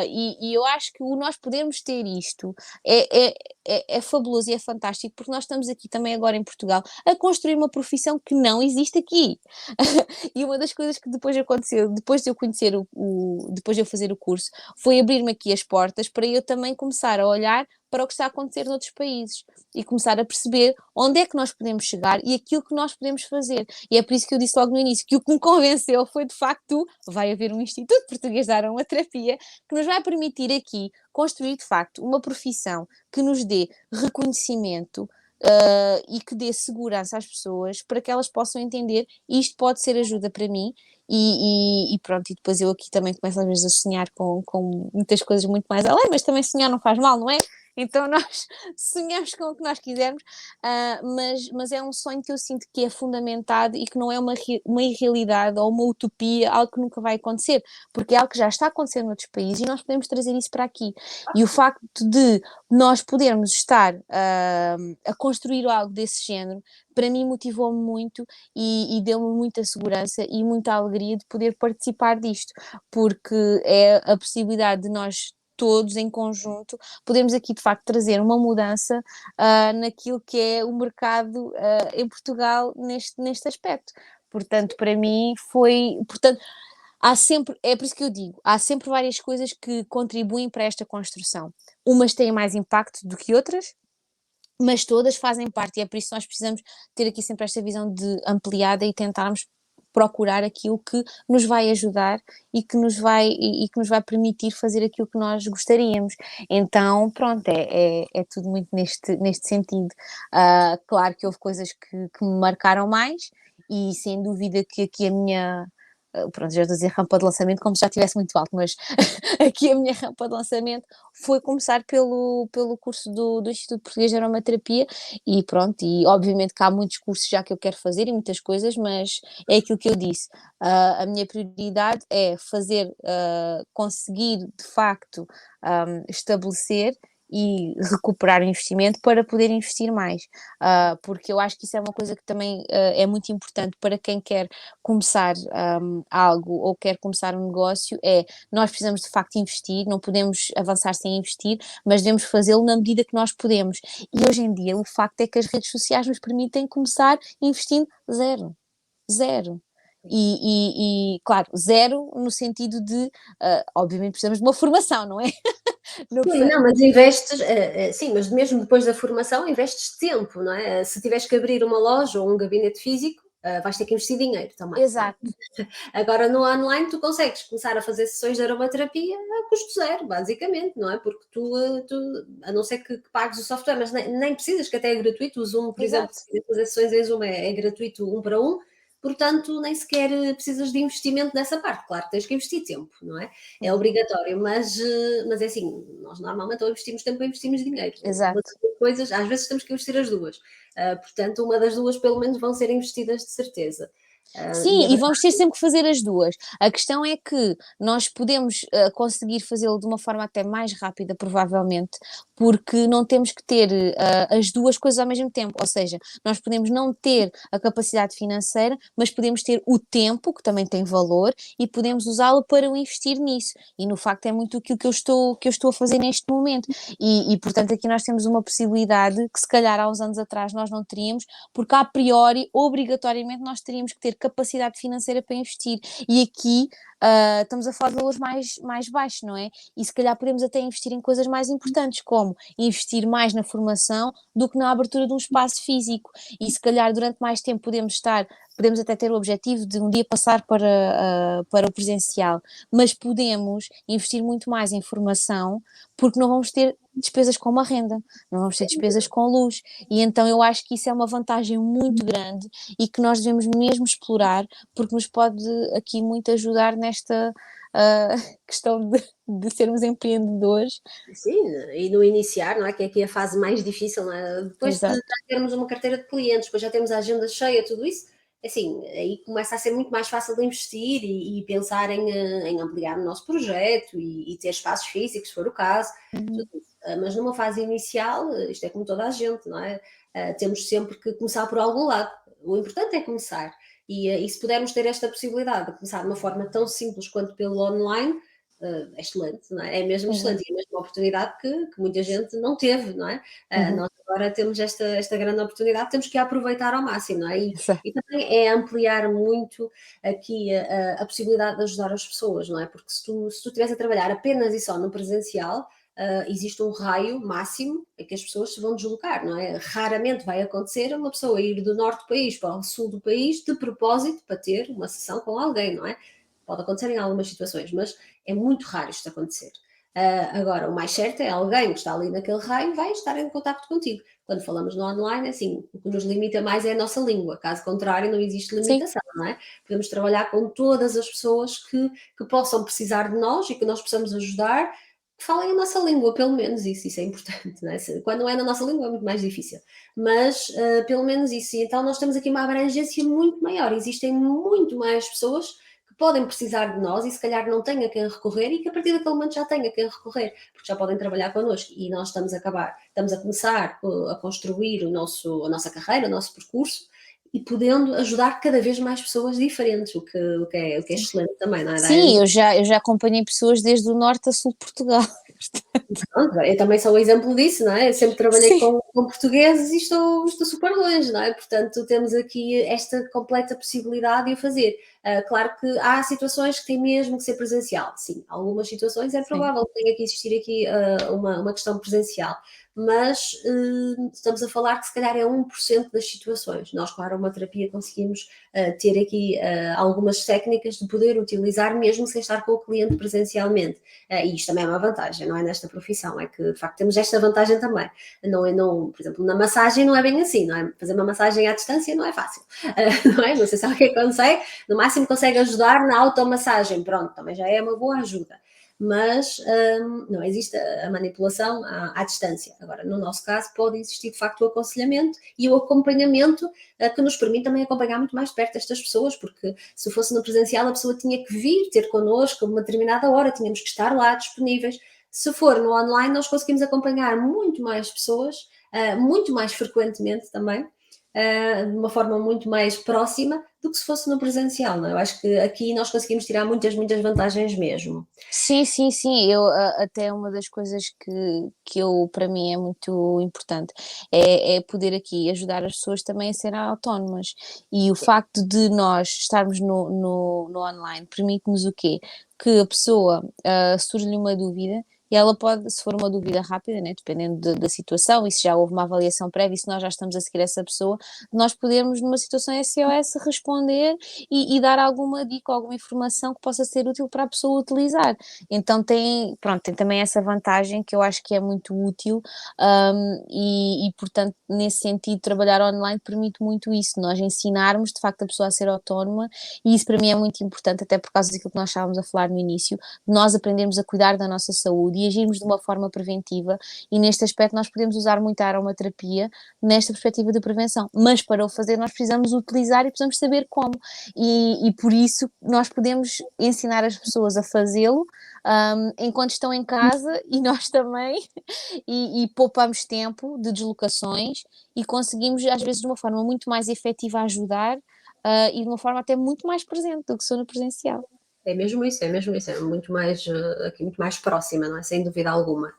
E eu acho que o nós podermos ter isto é fabuloso e é fantástico, porque nós estamos aqui também agora em Portugal a construir uma profissão que não existe aqui. E uma das coisas que depois aconteceu, depois de eu conhecer depois de eu fazer o curso, foi abrir-me aqui as portas para eu também começar a olhar para o que está a acontecer noutros países e começar a perceber onde é que nós podemos chegar e aquilo que nós podemos fazer. E é por isso que eu disse logo no início que o que me convenceu foi, de facto, vai haver um Instituto Português de Aromaterapia que nos vai permitir aqui construir, de facto, uma profissão que nos dê reconhecimento, e que dê segurança às pessoas para que elas possam entender isto pode ser ajuda para mim. E pronto, e depois eu aqui também começo às vezes a sonhar com muitas coisas muito mais além, mas também sonhar não faz mal, não é? então nós sonhamos com o que nós quisermos, mas é um sonho que eu sinto que é fundamentado e que não é uma irrealidade ou uma utopia, algo que nunca vai acontecer, porque é algo que já está acontecendo noutros países e nós podemos trazer isso para aqui. E o facto de nós podermos estar a construir algo desse género, para mim motivou-me muito e deu-me muita segurança e muita alegria de poder participar disto, porque é a possibilidade de nós todos em conjunto podemos aqui de facto trazer uma mudança naquilo que é o mercado em Portugal neste aspecto. Portanto, para mim foi, portanto, há sempre, é por isso que eu digo, há sempre várias coisas que contribuem para esta construção. Umas têm mais impacto do que outras, mas todas fazem parte, e é por isso que nós precisamos ter aqui sempre esta visão de ampliada e tentarmos procurar aquilo que nos vai ajudar e que nos vai, e que nos vai permitir fazer aquilo que nós gostaríamos. Então, pronto, é tudo muito neste sentido. Claro que houve coisas que me marcaram mais, e sem dúvida que aqui a minha. Pronto, já estou a dizer rampa de lançamento como se já estivesse muito alto, mas aqui a minha rampa de lançamento foi começar pelo curso do Instituto Português de Aromaterapia e pronto, e obviamente que há muitos cursos já que eu quero fazer e muitas coisas, mas é aquilo que eu disse, a minha prioridade é fazer, conseguir de facto estabelecer e recuperar o investimento para poder investir mais, porque eu acho que isso é uma coisa que também é muito importante para quem quer começar algo ou quer começar um negócio, nós precisamos de facto investir, não podemos avançar sem investir, mas devemos fazê-lo na medida que nós podemos. E hoje em dia o facto é que as redes sociais nos permitem começar investindo zero. Zero. Claro, zero no sentido de, obviamente precisamos de uma formação, não é? Não Sim, precisa- não, mas investes, sim, mas mesmo depois da formação investes tempo, não é? Se tiveres que abrir uma loja ou um gabinete físico, vais ter que investir dinheiro também, não é? Exato, Agora no online tu consegues começar a fazer sessões de aromaterapia a custo zero, basicamente, não é? Porque a não ser que pagues o software, mas nem precisas, que até é gratuito, o Zoom, por exemplo, exato. se quiser fazer sessões em Zoom é gratuito um para um, portanto nem sequer precisas de investimento nessa parte, claro que tens que investir tempo, não é? É Uhum, obrigatório, mas é assim, nós normalmente ou investimos tempo ou investimos dinheiro, uma exato. das duas coisas, às vezes temos que investir as duas, portanto uma das duas pelo menos vão ser investidas de certeza. E a Sim, e vamos ter sempre que fazer as duas. A questão é que nós podemos conseguir fazê-lo de uma forma até mais rápida, provavelmente, porque não temos que ter as duas coisas ao mesmo tempo. Ou seja, nós podemos não ter a capacidade financeira, mas podemos ter o tempo, que também tem valor, e podemos usá-lo para o investir nisso. E no facto é muito aquilo que eu estou a fazer neste momento. Portanto, aqui nós temos uma possibilidade que se calhar há uns anos atrás nós não teríamos, porque a priori, obrigatoriamente, nós teríamos que ter capacidade financeira para investir. E aqui estamos a falar de valores mais baixos, não é? E se calhar podemos até investir em coisas mais importantes, como investir mais na formação do que na abertura de um espaço físico. E se calhar durante mais tempo podemos até ter o objetivo de um dia passar para o presencial, mas podemos investir muito mais em formação porque não vamos ter despesas com uma renda, não vamos ter despesas com luz, e então eu acho que isso é uma vantagem muito grande e que nós devemos mesmo explorar, porque nos pode aqui muito ajudar nesta questão de sermos empreendedores. Sim, e no iniciar, não é? Que é aqui a fase mais difícil, não é? Depois de já Exato. termos uma carteira de clientes, depois já temos a agenda cheia, tudo isso, assim, aí começa a ser muito mais fácil de investir e pensar em ampliar o nosso projeto e ter espaços físicos, se for o caso, tudo Uhum. isso. Mas numa fase inicial, isto é como toda a gente, não é? Temos sempre que começar por algum lado. O importante é começar. E se pudermos ter esta possibilidade de começar de uma forma tão simples quanto pelo online, é excelente, não é? É mesmo excelente, Exato. e é mesmo uma oportunidade que muita gente não teve, não é? Uhum. Nós agora temos esta grande oportunidade, temos que a aproveitar ao máximo, não é? Exato. E também é ampliar muito aqui a possibilidade de ajudar as pessoas, não é? Porque se tu estiveres a trabalhar apenas e só no presencial, existe um raio máximo em que as pessoas se vão deslocar, não é? Raramente vai acontecer uma pessoa ir do norte do país para o sul do país de propósito para ter uma sessão com alguém, não é? Pode acontecer em algumas situações, mas é muito raro isto acontecer. Agora, o mais certo é alguém que está ali naquele raio vai estar em contato contigo. Quando falamos no online, assim, o que nos limita mais é a nossa língua, caso contrário, não existe Sim, limitação, não é? Podemos trabalhar com todas as pessoas que possam precisar de nós e que nós possamos ajudar, que falem a nossa língua, pelo menos isso é importante, não é? Quando não é na nossa língua é muito mais difícil, mas pelo menos isso. E então nós temos aqui uma abrangência muito maior, existem muito mais pessoas que podem precisar de nós e se calhar não têm a quem recorrer e que a partir daquele momento já têm a quem recorrer, porque já podem trabalhar connosco e nós estamos a começar a construir a nossa carreira, o nosso percurso e podendo ajudar cada vez mais pessoas diferentes, o que é Sim. excelente também, não é? Sim, eu já acompanhei pessoas desde o norte a sul de Portugal. Pronto, eu também sou um exemplo disso, não é? Eu sempre trabalhei Sim, com portugueses e estou super longe, não é? Portanto, temos aqui esta completa possibilidade de o fazer. Claro que há situações que têm mesmo que ser presencial, sim. Algumas situações é sim. provável que tenha que existir aqui uma questão presencial, mas estamos a falar que se calhar é 1% das situações. Nós, com a aromaterapia, conseguimos ter aqui algumas técnicas de poder utilizar mesmo sem estar com o cliente presencialmente. E isto também é uma vantagem, não é? Nesta profissão, é que de facto temos esta vantagem também. Não, por exemplo, na massagem não é bem assim, não é? Fazer uma massagem à distância não é fácil, não é? Não sei se alguém consegue, no máximo consegue ajudar na automassagem, pronto, também já é uma boa ajuda. Mas não existe a manipulação à distância. Agora, no nosso caso, pode existir de facto o aconselhamento e o acompanhamento que nos permite também acompanhar muito mais perto estas pessoas, porque se fosse no presencial a pessoa tinha que vir ter connosco a uma determinada hora, tínhamos que estar lá disponíveis. Se for no online, nós conseguimos acompanhar muito mais pessoas, muito mais frequentemente também, de uma forma muito mais próxima do que se fosse no presencial. Não é? Eu acho que aqui nós conseguimos tirar muitas, muitas vantagens mesmo. Sim, sim, sim. Até uma das coisas que eu, para mim, é muito importante é poder aqui ajudar as pessoas também a serem autónomas. E o facto de nós estarmos no online permite-nos o quê? Que a pessoa surge-lhe uma dúvida. E ela pode, se for uma dúvida rápida, né, dependendo da situação, e se já houve uma avaliação prévia, e se nós já estamos a seguir essa pessoa, nós podemos, numa situação SOS, responder e dar alguma dica, alguma informação que possa ser útil para a pessoa utilizar. Então pronto, tem também essa vantagem que eu acho que é muito útil, portanto, nesse sentido, trabalhar online permite muito isso, nós ensinarmos de facto a pessoa a ser autónoma, e isso para mim é muito importante, até por causa daquilo que nós estávamos a falar no início, nós aprendermos a cuidar da nossa saúde e agirmos de uma forma preventiva, e neste aspecto nós podemos usar muito a aromaterapia nesta perspectiva de prevenção, mas para o fazer nós precisamos utilizar e precisamos saber como, e por isso nós podemos ensinar as pessoas a fazê-lo enquanto estão em casa e nós também, e poupamos tempo de deslocações e conseguimos, às vezes, de uma forma muito mais efetiva ajudar e de uma forma até muito mais presente do que sou no presencial. É mesmo isso, é muito mais, aqui, muito mais próxima, não é? Sem dúvida alguma.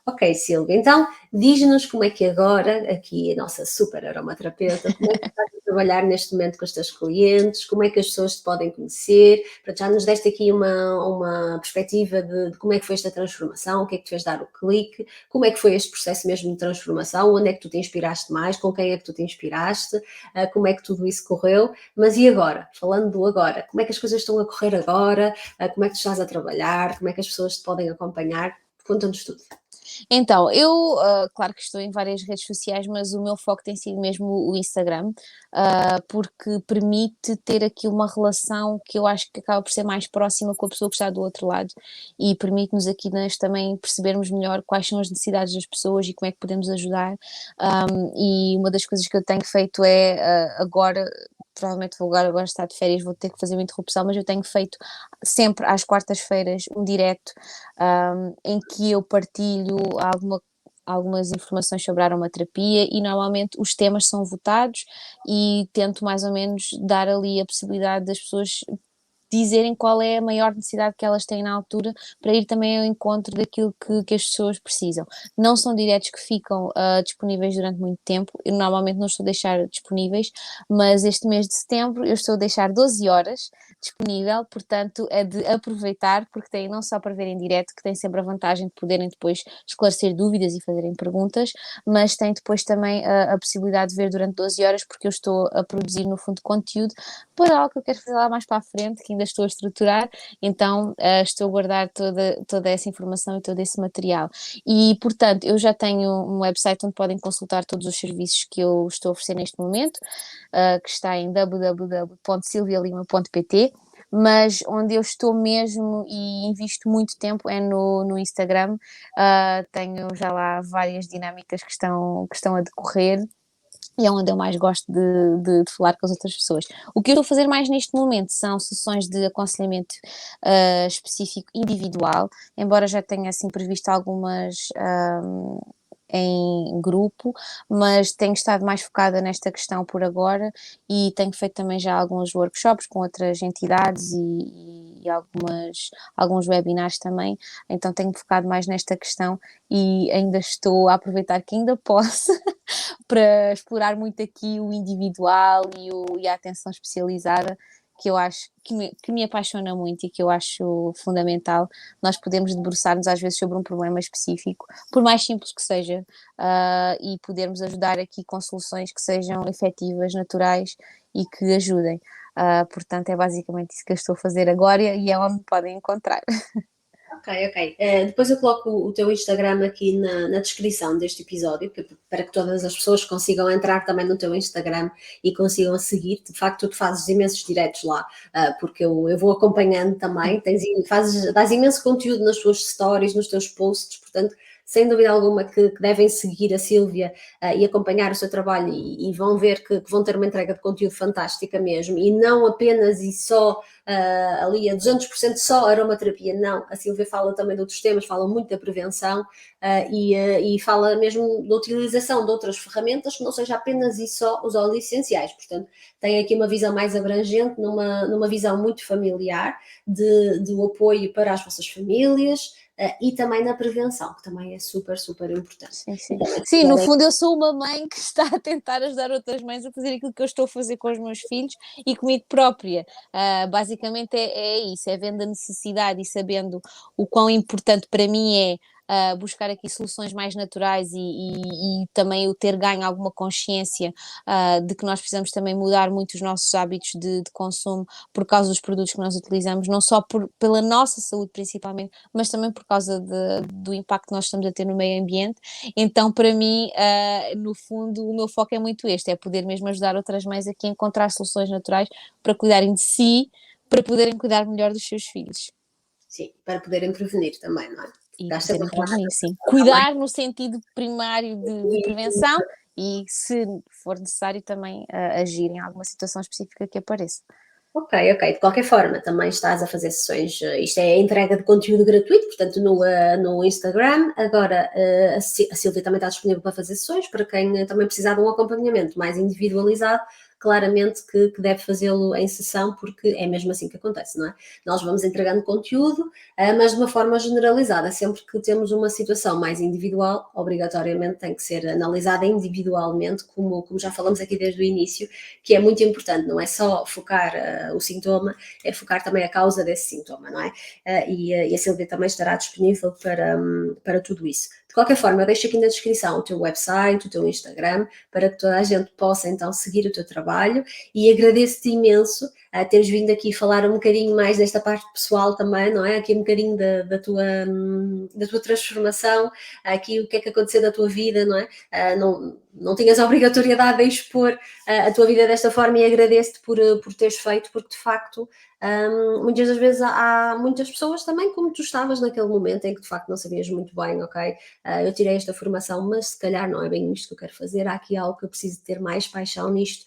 Ok, Silvia, então diz-nos como é que agora, aqui a nossa super aromaterapeuta, como é que estás a trabalhar neste momento com os teus clientes, como é que as pessoas te podem conhecer, para já nos deste aqui uma perspectiva de como é que foi esta transformação, o que é que te fez dar o clique, como é que foi este processo mesmo de transformação, onde é que tu te inspiraste mais, com quem é que tu te inspiraste, como é que tudo isso correu, mas e agora? Falando do agora, como é que as coisas estão a correr agora, como é que tu estás a trabalhar, como é que as pessoas te podem acompanhar, conta-nos tudo. Então, claro que estou em várias redes sociais, mas o meu foco tem sido mesmo o Instagram, porque permite ter aqui uma relação que eu acho que acaba por ser mais próxima com a pessoa que está do outro lado, e permite-nos aqui nós também percebermos melhor quais são as necessidades das pessoas e como é que podemos ajudar. E uma das coisas que eu tenho feito é agora. Provavelmente vou agora estar de férias, vou ter que fazer uma interrupção, mas eu tenho feito sempre às quartas-feiras um direto em que eu partilho algumas informações sobre a aromaterapia, e normalmente os temas são votados e tento mais ou menos dar ali a possibilidade das pessoas dizerem qual é a maior necessidade que elas têm na altura, para ir também ao encontro daquilo que as pessoas precisam. Não são diretos que ficam disponíveis durante muito tempo, eu normalmente não estou a deixar disponíveis, mas este mês de setembro eu estou a deixar 12 horas disponível, portanto é de aproveitar, porque tem não só para ver em direto, que tem sempre a vantagem de poderem depois esclarecer dúvidas e fazerem perguntas, mas tem depois também a possibilidade de ver durante 12 horas, porque eu estou a produzir no fundo conteúdo para algo que eu quero fazer lá mais para a frente, que ainda estou a estruturar, então estou a guardar toda essa informação e todo esse material. E, portanto, eu já tenho um website onde podem consultar todos os serviços que eu estou a oferecer neste momento, que está em www.silvialima.pt. mas onde eu estou mesmo e invisto muito tempo é no Instagram. Tenho já lá várias dinâmicas que estão a decorrer e é onde eu mais gosto de falar com as outras pessoas. O que eu estou a fazer mais neste momento são sessões de aconselhamento específico individual, embora já tenha assim previsto algumas em grupo, mas tenho estado mais focada nesta questão por agora e tenho feito também já alguns workshops com outras entidades e alguns webinars também, então tenho focado mais nesta questão e ainda estou a aproveitar que ainda posso para explorar muito aqui o individual e a atenção especializada, que eu acho que me apaixona muito e que eu acho fundamental. Nós podemos debruçar-nos às vezes sobre um problema específico, por mais simples que seja, e podermos ajudar aqui com soluções que sejam efetivas, naturais e que ajudem. Portanto, é basicamente isso que eu estou a fazer agora e é onde me podem encontrar. Ok, ok. Depois eu coloco o teu Instagram aqui na descrição deste episódio, para que todas as pessoas consigam entrar também no teu Instagram e consigam seguir. De facto, tu fazes imensos diretos lá, porque eu vou acompanhando também, dás imenso conteúdo nas tuas stories, nos teus posts, portanto, sem dúvida alguma que devem seguir a Sílvia e acompanhar o seu trabalho e vão ver que vão ter uma entrega de conteúdo fantástica mesmo, e não apenas e só ali a 200% só aromaterapia, não. A Sílvia fala também de outros temas, fala muito da prevenção e fala mesmo da utilização de outras ferramentas que não seja apenas e só os óleos essenciais. Portanto, tem aqui uma visão mais abrangente, numa visão muito familiar do apoio para as vossas famílias, e também na prevenção, que também é super, super importante. Sim, sim. Sim, no fundo eu sou uma mãe que está a tentar ajudar outras mães a fazer aquilo que eu estou a fazer com os meus filhos e comigo própria. Basicamente é isso, é vendo a necessidade e sabendo o quão importante para mim é buscar aqui soluções mais naturais e também o ter ganho alguma consciência de que nós precisamos também mudar muito os nossos hábitos de consumo por causa dos produtos que nós utilizamos, não só pela nossa saúde principalmente, mas também por causa do impacto que nós estamos a ter no meio ambiente. Então, para mim, no fundo, o meu foco é muito este, é poder mesmo ajudar outras mães aqui a encontrar soluções naturais para cuidarem de si, para poderem cuidar melhor dos seus filhos. Sim, para poderem prevenir também, não é? E Estás sempre poderem a falar prevenir, sim. também. Cuidar no sentido primário de prevenção e, se for necessário, também agir em alguma situação específica que apareça. Ok, ok. De qualquer forma, também estás a fazer sessões, isto é a entrega de conteúdo gratuito, portanto, no Instagram. Agora, a Silvia também está disponível para fazer sessões, para quem também precisar de um acompanhamento mais individualizado, claramente que deve fazê-lo em sessão, porque é mesmo assim que acontece, não é? Nós vamos entregando conteúdo, mas de uma forma generalizada. Sempre que temos uma situação mais individual, obrigatoriamente tem que ser analisada individualmente, como já falamos aqui desde o início, que é muito importante, não é só focar o sintoma, é focar também a causa desse sintoma, não é? E a Silvia também estará disponível para tudo isso. De qualquer forma, eu deixo aqui na descrição o teu website, o teu Instagram, para que toda a gente possa então seguir o teu trabalho, e agradeço-te imenso a teres vindo aqui falar um bocadinho mais desta parte pessoal também, não é? Aqui um bocadinho da tua transformação, aqui o que é que aconteceu da tua vida, não é? Não tinhas a obrigatoriedade de expor a tua vida desta forma, e agradeço-te por teres feito, porque de facto muitas das vezes há muitas pessoas também, como tu estavas naquele momento em que de facto não sabias muito bem, ok, eu tirei esta formação, mas se calhar não é bem isto que eu quero fazer, há aqui algo que eu preciso ter mais paixão nisto,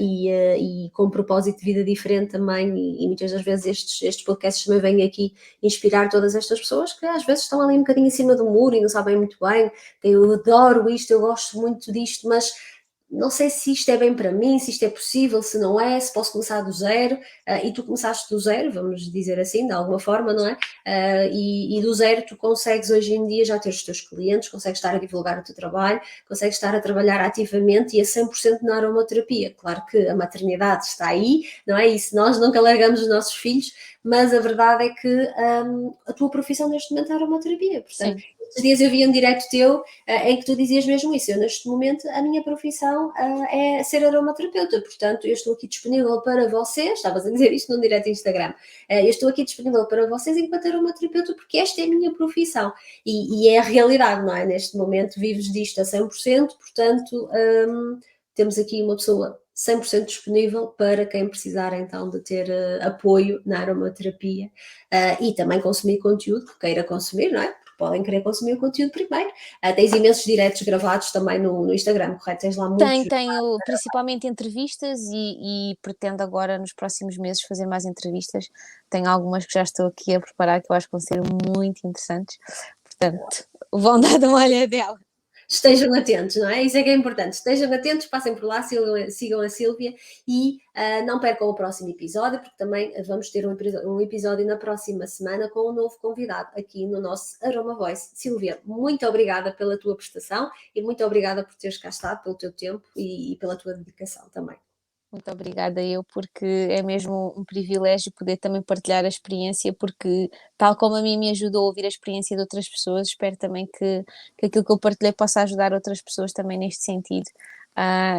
e com um propósito de vida diferente também, e muitas das vezes estes podcasts também vêm aqui inspirar todas estas pessoas que às vezes estão ali um bocadinho em cima do muro e não sabem muito bem, eu adoro isto, eu gosto muito disto, mas não sei se isto é bem para mim, se isto é possível, se não é, se posso começar do zero, e tu começaste do zero, vamos dizer assim, de alguma forma, não é? E do zero tu consegues hoje em dia já ter os teus clientes, consegues estar a divulgar o teu trabalho, consegues estar a trabalhar ativamente e a 100% na aromaterapia. Claro que a maternidade está aí, não é? E se nós nunca largamos os nossos filhos, mas a verdade é que a tua profissão neste momento é aromaterapia, portanto, Sim. estes dias eu vi um direto teu em que tu dizias mesmo isso. Eu, neste momento, a minha profissão é ser aromaterapeuta, portanto, eu estou aqui disponível para vocês. Estavas a dizer isto num direto Instagram. Eu estou aqui disponível para vocês enquanto aromaterapeuta, porque esta é a minha profissão e é a realidade, não é? Neste momento, vives disto a 100%, portanto, temos aqui uma pessoa 100% disponível para quem precisar então de ter apoio na aromaterapia e também consumir conteúdo que queira consumir, não é? Porque podem querer consumir o conteúdo primeiro. Tens imensos diretos gravados também no Instagram, correto? Tens lá muitos. Tenho principalmente entrevistas e pretendo agora nos próximos meses fazer mais entrevistas. Tenho algumas que já estou aqui a preparar que eu acho que vão ser muito interessantes, portanto, vão dar uma olhadela. Estejam atentos, não é? Isso é que é importante. Estejam atentos, passem por lá, sigam a Sílvia e não percam o próximo episódio, porque também vamos ter um episódio na próxima semana com um novo convidado aqui no nosso Aroma Voice. Sílvia, muito obrigada pela tua prestação e muito obrigada por teres cá estado, pelo teu tempo e pela tua dedicação também. Muito obrigada eu, porque é mesmo um privilégio poder também partilhar a experiência, porque tal como a mim me ajudou a ouvir a experiência de outras pessoas, espero também que aquilo que eu partilhei possa ajudar outras pessoas também neste sentido.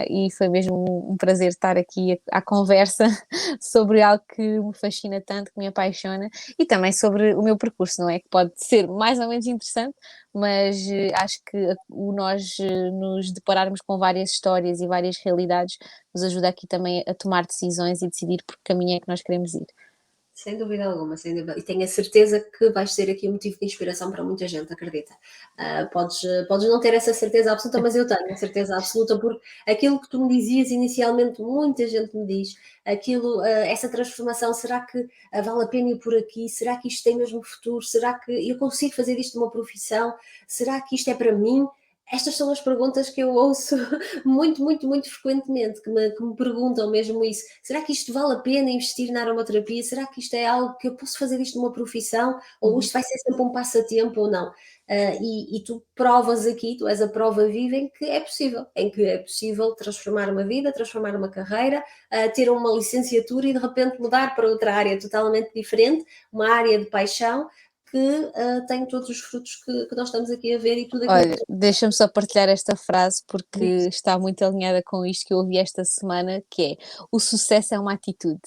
E foi mesmo um prazer estar aqui à conversa sobre algo que me fascina tanto, que me apaixona, e também sobre o meu percurso, não é? Que pode ser mais ou menos interessante, mas acho que nós nos depararmos com várias histórias e várias realidades nos ajuda aqui também a tomar decisões e decidir por que caminho é que nós queremos ir. Sem dúvida alguma, sem dúvida. E tenho a certeza que vais ser aqui um motivo de inspiração para muita gente, acredita. Podes não ter essa certeza absoluta, mas eu tenho a certeza absoluta, porque aquilo que tu me dizias inicialmente, muita gente me diz, essa transformação, será que vale a pena ir por aqui? Será que isto tem mesmo futuro? Será que eu consigo fazer isto de uma profissão? Será que isto é para mim? Estas são as perguntas que eu ouço muito, muito, muito frequentemente, que me perguntam mesmo isso. Será que isto vale a pena investir na aromaterapia? Será que isto é algo que eu posso fazer isto numa profissão? Ou isto vai ser sempre um passatempo ou não? E tu provas aqui, tu és a prova viva em que é possível transformar uma vida, transformar uma carreira, ter uma licenciatura e de repente mudar para outra área totalmente diferente, uma área de paixão, que tem todos os frutos que nós estamos aqui a ver e tudo aquilo. Olha, deixa-me só partilhar esta frase porque está muito alinhada com isto que eu ouvi esta semana, que é: o sucesso é uma atitude.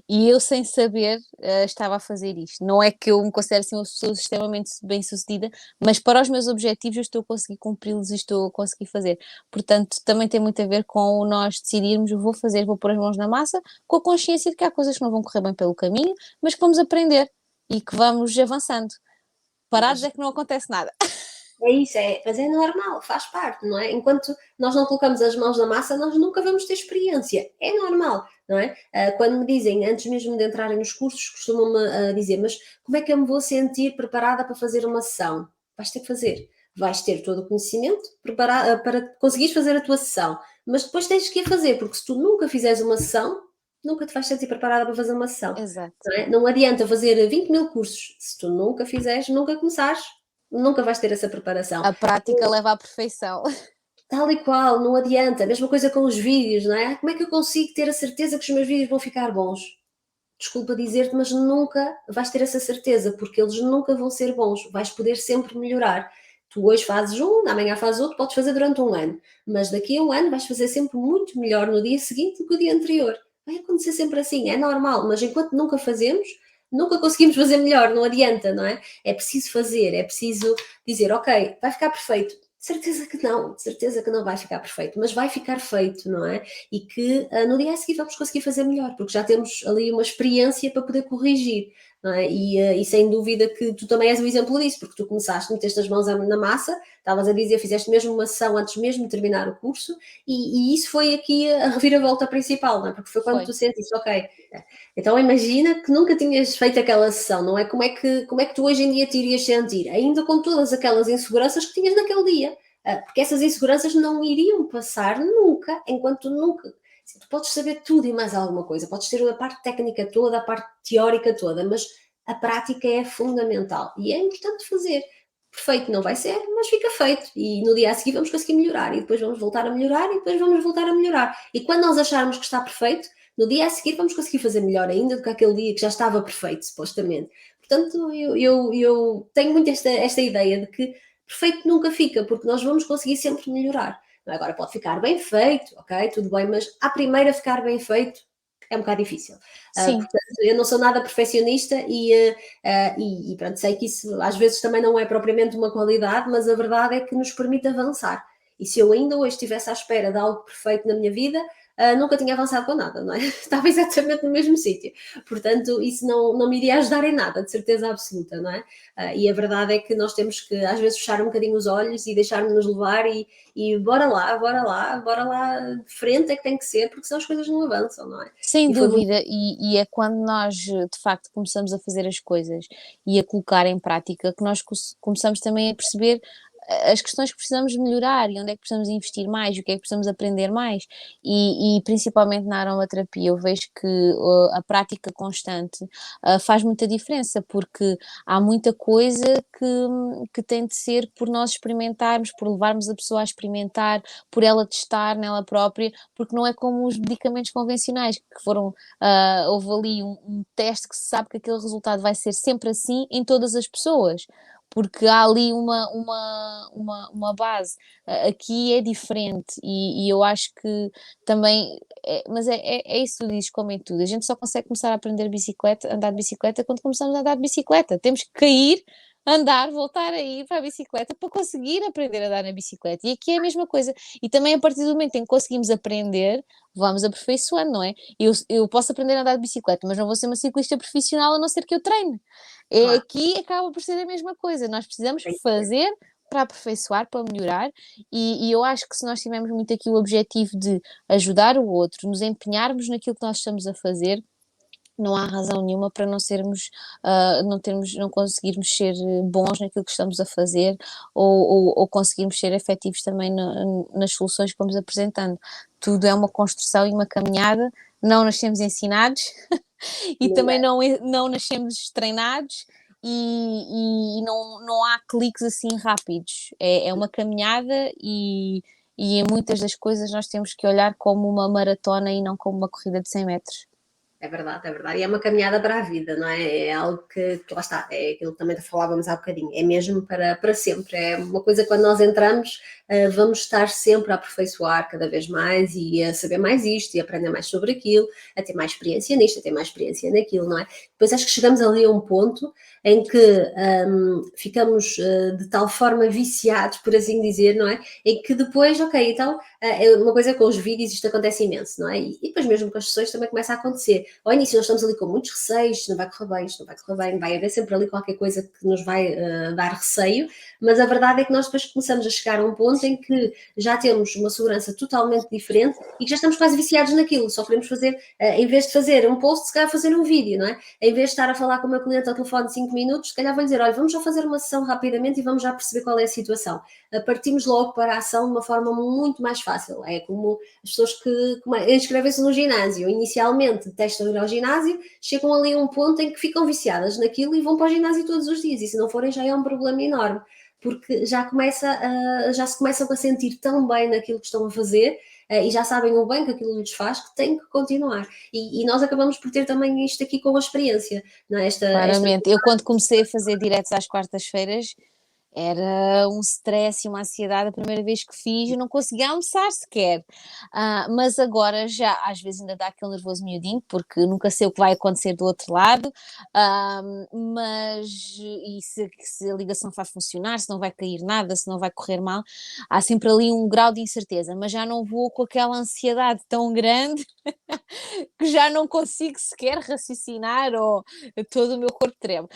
E eu, sem saber, estava a fazer isto. Não é que eu me considere assim uma pessoa extremamente bem-sucedida, mas para os meus objetivos eu estou a conseguir cumpri-los e estou a conseguir fazer. Portanto, também tem muito a ver com nós decidirmos: eu vou fazer, vou pôr as mãos na massa, com a consciência de que há coisas que não vão correr bem pelo caminho, mas que vamos aprender e que vamos avançando. Parados é que não acontece nada. É isso, mas é normal, faz parte, não é? Enquanto nós não colocamos as mãos na massa, nós nunca vamos ter experiência. É normal, não é? Quando me dizem, antes mesmo de entrarem nos cursos, costumam-me dizer, mas como é que eu me vou sentir preparada para fazer uma sessão? Vais ter que fazer. Vais ter todo o conhecimento para conseguires fazer a tua sessão, mas depois tens que ir fazer, porque se tu nunca fizeres uma sessão, nunca te vais sentir preparada para fazer uma sessão. Exato. Não é? Não adianta fazer 20 mil cursos, se tu nunca fizeres, nunca começares, nunca vais ter essa preparação. A prática leva à perfeição. Tal e qual, não adianta. A mesma coisa com os vídeos, não é? Como é que eu consigo ter a certeza que os meus vídeos vão ficar bons? Desculpa dizer-te, mas nunca vais ter essa certeza, porque eles nunca vão ser bons. Vais poder sempre melhorar. Tu hoje fazes um, amanhã fazes outro, podes fazer durante um ano, mas daqui a um ano vais fazer sempre muito melhor no dia seguinte do que o dia anterior. Vai acontecer sempre assim, é normal, mas enquanto nunca fazemos, nunca conseguimos fazer melhor, não adianta, não é? É preciso fazer, é preciso dizer, ok, vai ficar perfeito. De certeza que não vai ficar perfeito, mas vai ficar feito, não é? E que no dia a seguir vamos conseguir fazer melhor, porque já temos ali uma experiência para poder corrigir, não é? E sem dúvida que tu também és o exemplo disso, porque tu começaste, meteste as mãos na massa, estavas a dizer, fizeste mesmo uma sessão antes mesmo de terminar o curso, e isso foi aqui a reviravolta principal, não é? Porque foi quando tu sentiste, ok, então imagina que nunca tinhas feito aquela sessão, não é? Como é que tu hoje em dia te irias sentir? Ainda com todas aquelas inseguranças que tinhas naquele dia. Porque essas inseguranças não iriam passar nunca, enquanto tu nunca... Assim, tu podes saber tudo e mais alguma coisa, podes ter a parte técnica toda, a parte teórica toda, mas a prática é fundamental e é importante fazer. Perfeito não vai ser, mas fica feito. E no dia a seguir vamos conseguir melhorar, e depois vamos voltar a melhorar, e depois vamos voltar a melhorar. E quando nós acharmos que está perfeito, no dia a seguir vamos conseguir fazer melhor ainda do que aquele dia que já estava perfeito, supostamente. Portanto, eu tenho muito esta ideia de que perfeito nunca fica, porque nós vamos conseguir sempre melhorar. Agora pode ficar bem feito, ok, tudo bem, mas à primeira ficar bem feito é um bocado difícil. Portanto, eu não sou nada perfeccionista e pronto, sei que isso às vezes também não é propriamente uma qualidade, mas a verdade é que nos permite avançar. E se eu ainda hoje estivesse à espera de algo perfeito na minha vida, nunca tinha avançado com nada, não é? Estava exatamente no mesmo sítio. Portanto, isso não me iria ajudar em nada, de certeza absoluta, não é? E a verdade é que nós temos que, às vezes, fechar um bocadinho os olhos e deixar-nos levar e bora lá, de frente é que tem que ser, porque senão as coisas não avançam, não é? Sem E foi muito. dúvida, e é quando nós de facto começamos a fazer as coisas e a colocar em prática que nós começamos também a perceber as questões que precisamos melhorar e onde é que precisamos investir mais, o que é que precisamos aprender mais. E principalmente na aromaterapia, eu vejo que a prática constante faz muita diferença, porque há muita coisa que tem de ser por nós experimentarmos, por levarmos a pessoa a experimentar, por ela testar nela própria, porque não é como os medicamentos convencionais, que foram, houve ali um teste que se sabe que aquele resultado vai ser sempre assim em todas as pessoas, porque há ali uma base. Aqui é diferente e eu acho que também, mas é isso que tu dizes, como em tudo, a gente só consegue começar a aprender bicicleta, andar de bicicleta quando começamos a andar de bicicleta, temos que cair, andar, voltar a ir para a bicicleta para conseguir aprender a andar na bicicleta. E aqui é a mesma coisa. E também a partir do momento em que conseguimos aprender, vamos aperfeiçoando, não é? Eu posso aprender a andar de bicicleta, mas não vou ser uma ciclista profissional a não ser que eu treine. Claro, Aqui acaba por ser a mesma coisa. Nós precisamos tem que ser. fazer para aperfeiçoar, para melhorar, e eu acho que se nós tivermos muito aqui o objetivo de ajudar o outro, nos empenharmos naquilo que nós estamos a fazer, não há razão nenhuma para não sermos, não conseguirmos ser bons naquilo que estamos a fazer ou conseguirmos ser efetivos também nas soluções que vamos apresentando. Tudo é uma construção e uma caminhada, não nascemos ensinados e também não nascemos treinados e não há cliques assim rápidos. É uma caminhada e em muitas das coisas nós temos que olhar como uma maratona e não como uma corrida de 100 metros. É verdade, é verdade. E é uma caminhada para a vida, não é? É algo que lá está, é aquilo que também falávamos há bocadinho, é mesmo para sempre. É uma coisa que quando nós entramos, vamos estar sempre a aperfeiçoar cada vez mais e a saber mais isto e aprender mais sobre aquilo, a ter mais experiência nisto, a ter mais experiência naquilo, não é? Depois acho que chegamos ali a um ponto em que ficamos de tal forma viciados, por assim dizer, não é? Em que depois, ok, então, uma coisa com os vídeos, isto acontece imenso, não é? E depois mesmo com as sessões também começa a acontecer. Ao início nós estamos ali com muitos receios, isto não vai correr bem, isto não vai correr bem, vai haver sempre ali qualquer coisa que nos vai dar receio, mas a verdade é que nós depois começamos a chegar a um ponto em que já temos uma segurança totalmente diferente e que já estamos quase viciados naquilo, só queremos fazer, em vez de fazer um post, se calhar fazer um vídeo, não é? Em vez de estar a falar com o meu cliente ao telefone 5 minutos, se calhar vou dizer, olha, vamos já fazer uma sessão rapidamente e vamos já perceber qual é a situação. Partimos logo para a ação de uma forma muito mais fácil, é como as pessoas que inscrevem-se no ginásio, inicialmente testam ir ao ginásio, chegam ali a um ponto em que ficam viciadas naquilo e vão para o ginásio todos os dias, e se não forem já é um problema enorme, porque já se começam a sentir tão bem naquilo que estão a fazer e já sabem o bem que aquilo lhes faz, que têm que continuar. E nós acabamos por ter também isto aqui com a experiência, não é? Esta. Claramente. Eu, quando comecei a fazer diretos às quartas-feiras, era um stress e uma ansiedade a primeira vez que fiz, eu não conseguia almoçar sequer. Mas agora já, às vezes ainda dá aquele nervoso miudinho, porque nunca sei o que vai acontecer do outro lado, mas e se a ligação vai funcionar, se não vai cair nada, se não vai correr mal, há sempre ali um grau de incerteza, mas já não vou com aquela ansiedade tão grande que já não consigo sequer raciocinar ou todo o meu corpo treme.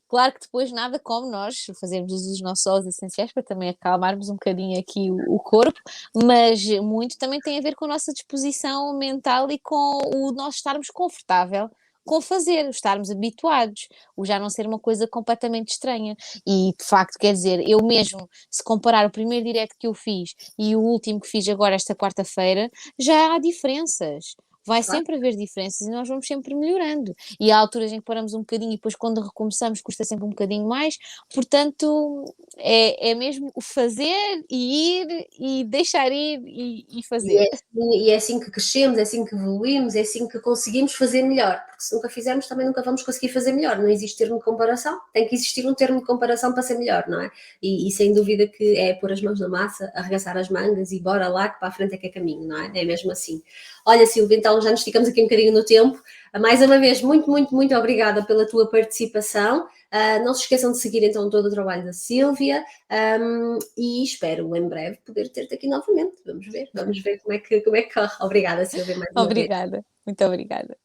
Claro que depois nada como nós fazermos uso dos nossos óleos essenciais para também acalmarmos um bocadinho aqui o corpo, mas muito também tem a ver com a nossa disposição mental e com o nós estarmos confortável com fazer, estarmos habituados, o já não ser uma coisa completamente estranha. E de facto, quer dizer, eu mesmo, se comparar o primeiro direct que eu fiz e o último que fiz agora esta quarta-feira, já há diferenças. Vai Claro. sempre haver diferenças e nós vamos sempre melhorando. E há alturas em que paramos um bocadinho e depois quando recomeçamos custa sempre um bocadinho mais, portanto é mesmo o fazer e ir e deixar ir e fazer. E é assim que crescemos, é assim que evoluímos, é assim que conseguimos fazer melhor, porque se nunca fizermos também nunca vamos conseguir fazer melhor, não existe termo de comparação, tem que existir um termo de comparação para ser melhor, não é? E sem dúvida que é pôr as mãos na massa, arregaçar as mangas e bora lá que para a frente é que é caminho, não é? É mesmo assim. Olha Silvia, então então já nos esticamos aqui um bocadinho no tempo. Mais uma vez, muito, muito, muito obrigada pela tua participação. Não se esqueçam de seguir então todo o trabalho da Sílvia e espero em breve poder ter-te aqui novamente. Vamos ver como é que corre. Obrigada, Sílvia, mais uma vez. Obrigada, muito obrigada.